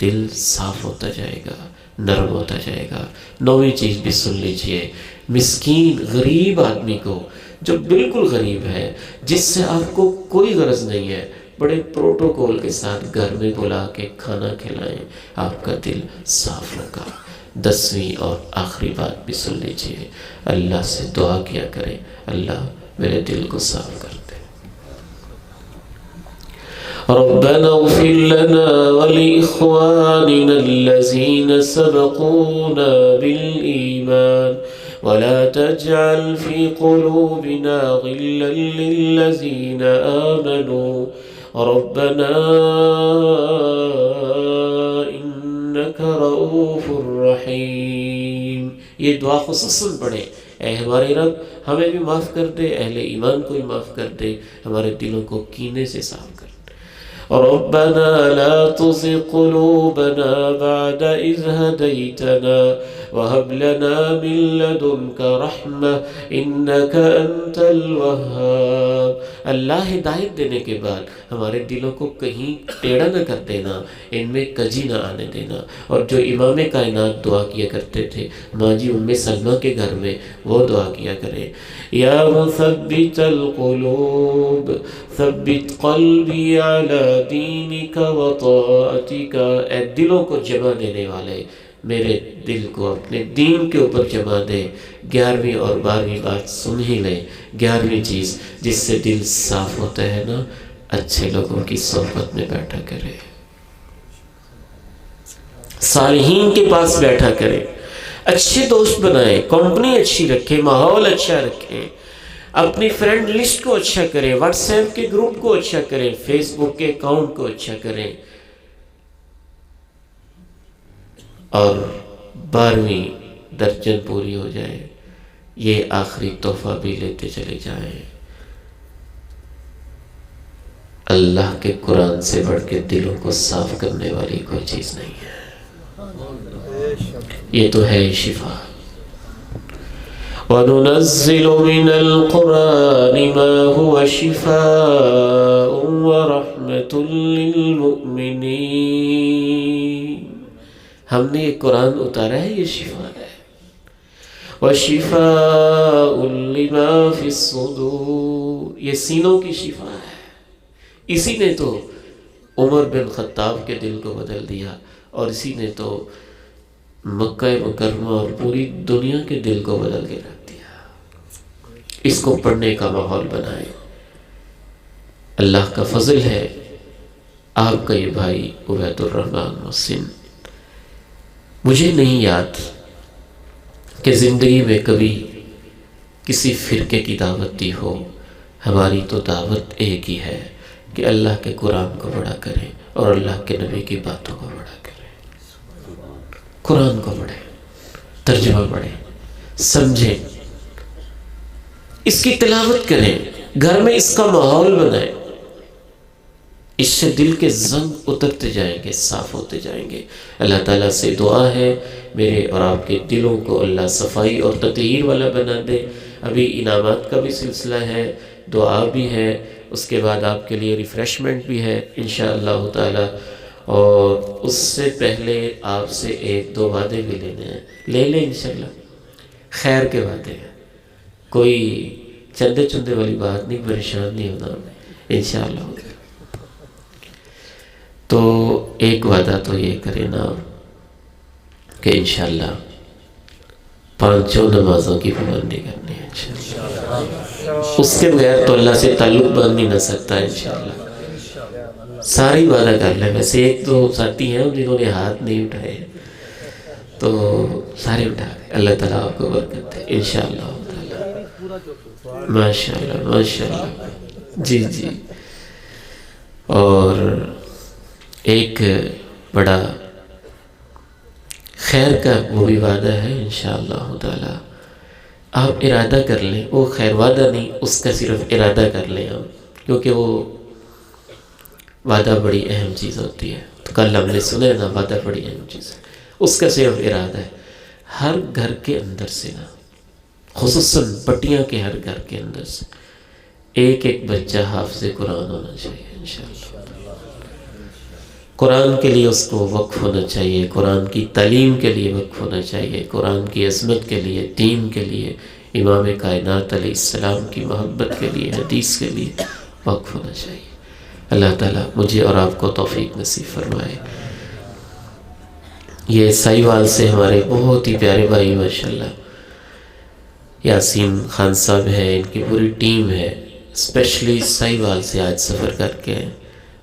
B: دل صاف ہوتا جائے گا، نرم ہوتا جائے گا. 9ویں چیز بھی سن لیجئے. مسکین غریب آدمی کو جو بالکل غریب ہے، جس سے آپ کو کوئی غرض نہیں ہے، بڑے پروٹوکول کے ساتھ گھر میں بلا کے کھانا کھلائیں، آپ کا دل صاف ہوگا. 10ویں اور آخری بات بھی سن لیجئے. اللہ سے دعا کیا کریں، اللہ میرے دل کو صاف کر دے. ربنا اغفر لنا ولإخواننا الذين سبقونا بالإيمان ولا تجعل في قلوبنا غلا للذين آمنوا ربنا إنك رؤوف رحيم. یہ دعا خصوصاً پڑھیں، اے ہمارے رب ہمیں بھی معاف کر دے، اہل ایمان کو بھی معاف کر دے، ہمارے دلوں کو کینے سے صاف کر دے. ربنا لا تزغ قلوبنا بعد إذ هديتنا وهب لنا من لدنك رحمة إنك أنت الوهاب. اللہ ہدایت دینے کے بعد ہمارے دلوں کو کہیں ٹیڑھا نہ کر دینا، ان میں کجی نہ آنے دینا. اور جو امام کائنات دعا کیا کرتے تھے ماں جی ام سلمہ کے گھر میں، وہ دعا کیا کرے، یا مثبت القلوب ثبت قلبی علی دینک و طاعتک. اے دلوں کو جمع دینے والے، میرے دل کو اپنے دین کے اوپر جمع دے. 11ویں اور 12ویں بات سن ہی لیں. 11ویں چیز جس سے دل صاف ہوتا ہے نا، اچھے لوگوں کی صحبت میں بیٹھا کرے، صالحین کے پاس بیٹھا کرے، اچھے دوست بنائے، کمپنی اچھی رکھے، ماحول اچھا رکھے، اپنی فرینڈ لسٹ کو اچھا کریں، واٹس ایپ کے گروپ کو اچھا کریں، فیس بک کے اکاؤنٹ کو اچھا کریں. اور 12ویں درجن پوری ہو جائے، یہ آخری تحفہ بھی لیتے چلے جائیں. اللہ کے قرآن سے بڑھ کے دلوں کو صاف کرنے والی کوئی چیز نہیں ہے. یہ تو ہے شفا. وَنُنَزِّلُ مِنَ الْقُرْآنِ مَا هُوَ شِفَاءٌ وَرَحْمَةٌ لِّلْمُؤْمِنِينَ. ہم نے یہ قرآن اتارا ہے، یہ شفا ہے. وَشِفَاءٌ لِّمَا فِي الصُّدُورِ، یہ سینوں کی شفا ہے. اسی نے تو عمر بن خطاب کے دل کو بدل دیا، اور اسی نے تو مکہ مکرمہ اور پوری دنیا کے دل کو بدل کے رکھ دیا. اس کو پڑھنے کا ماحول بنائے. اللہ کا فضل ہے، آپ کا یہ بھائی عبید الرحمن محسن، مجھے نہیں یاد کہ زندگی میں کبھی کسی فرقے کی دعوت دی ہو. ہماری تو دعوت ایک ہی ہے کہ اللہ کے قرآن کو بڑا کریں اور اللہ کے نبی کی باتوں کو بڑا کریں. قرآن کو پڑھیں، ترجمہ پڑھیں، سمجھیں، اس کی تلاوت کریں، گھر میں اس کا ماحول بنائیں. اس سے دل کے زنگ اترتے جائیں گے، صاف ہوتے جائیں گے. اللہ تعالیٰ سے دعا ہے میرے اور آپ کے دلوں کو اللہ صفائی اور تطہیر والا بنا دے. ابھی انعامات کا بھی سلسلہ ہے، دعا بھی ہے، اس کے بعد آپ کے لیے ریفریشمنٹ بھی ہے انشاءاللہ تعالیٰ. اور اس سے پہلے آپ سے 1-2 وعدے بھی لینے ہیں. لے لیں انشاءاللہ، خیر کے وعدے ہیں، کوئی چندے چندے والی بات نہیں، پریشان نہیں ہونا انشاءاللہ. تو ایک وعدہ تو یہ کریں نا کہ انشاءاللہ 5 نمازوں کی پابندی کرنی ہے انشاءاللہ. اس کے بغیر تو اللہ سے تعلق بن نہیں نہ سکتا انشاءاللہ. ساری وعدہ کر لیں. ویسے 1-2 ساتھی ہیں جنہوں نے ہاتھ نہیں اٹھائے، تو سارے اٹھا لیں. اللہ تعالیٰ آپ کو برکت دے انشاءاللہ تعالیٰ. ماشاءاللہ ماشاءاللہ. جی جی. اور ایک بڑا خیر کا وہ بھی وعدہ ہے انشاءاللہ تعالیٰ. آپ ارادہ کر لیں، وہ خیر وعدہ نہیں، اس کا صرف ارادہ کر لیں ہم، کیونکہ وہ وعدہ بڑی اہم چیز ہوتی ہے. تو کل ہم نے سنا نا، وعدہ بڑی اہم چیز ہے، اس کا صرف ارادہ ہے. ہر گھر کے اندر سے نا، خصوصاً پٹیاں کے ہر گھر کے اندر سے ایک بچہ حافظ قرآن ہونا چاہیے انشاءاللہ. قرآن کے لیے اس کو وقف ہونا چاہیے، قرآن کی تعلیم کے لیے وقف ہونا چاہیے، قرآن کی عظمت کے لیے، دین کے لیے، امام کائنات علیہ السلام کی محبت کے لیے، حدیث کے لیے وقف ہونا چاہیے. اللہ تعالیٰ مجھے اور آپ کو توفیق نصیب فرمائے. یہ سائیوال سے ہمارے بہت ہی پیارے بھائی ماشاءاللہ یاسین خان صاحب ہیں، ان کی پوری ٹیم ہے، اسپیشلی سائیوال سے آج سفر کر کے ہیں.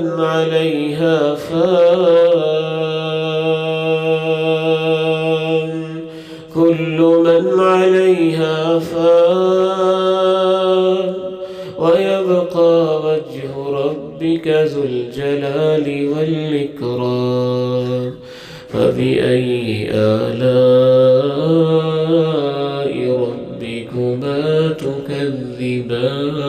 B: من عليها فان كل من عليها فان ويبقى وجه ربك ذو الجلال والإكرام فبأي آلاء ربكما تكذبان।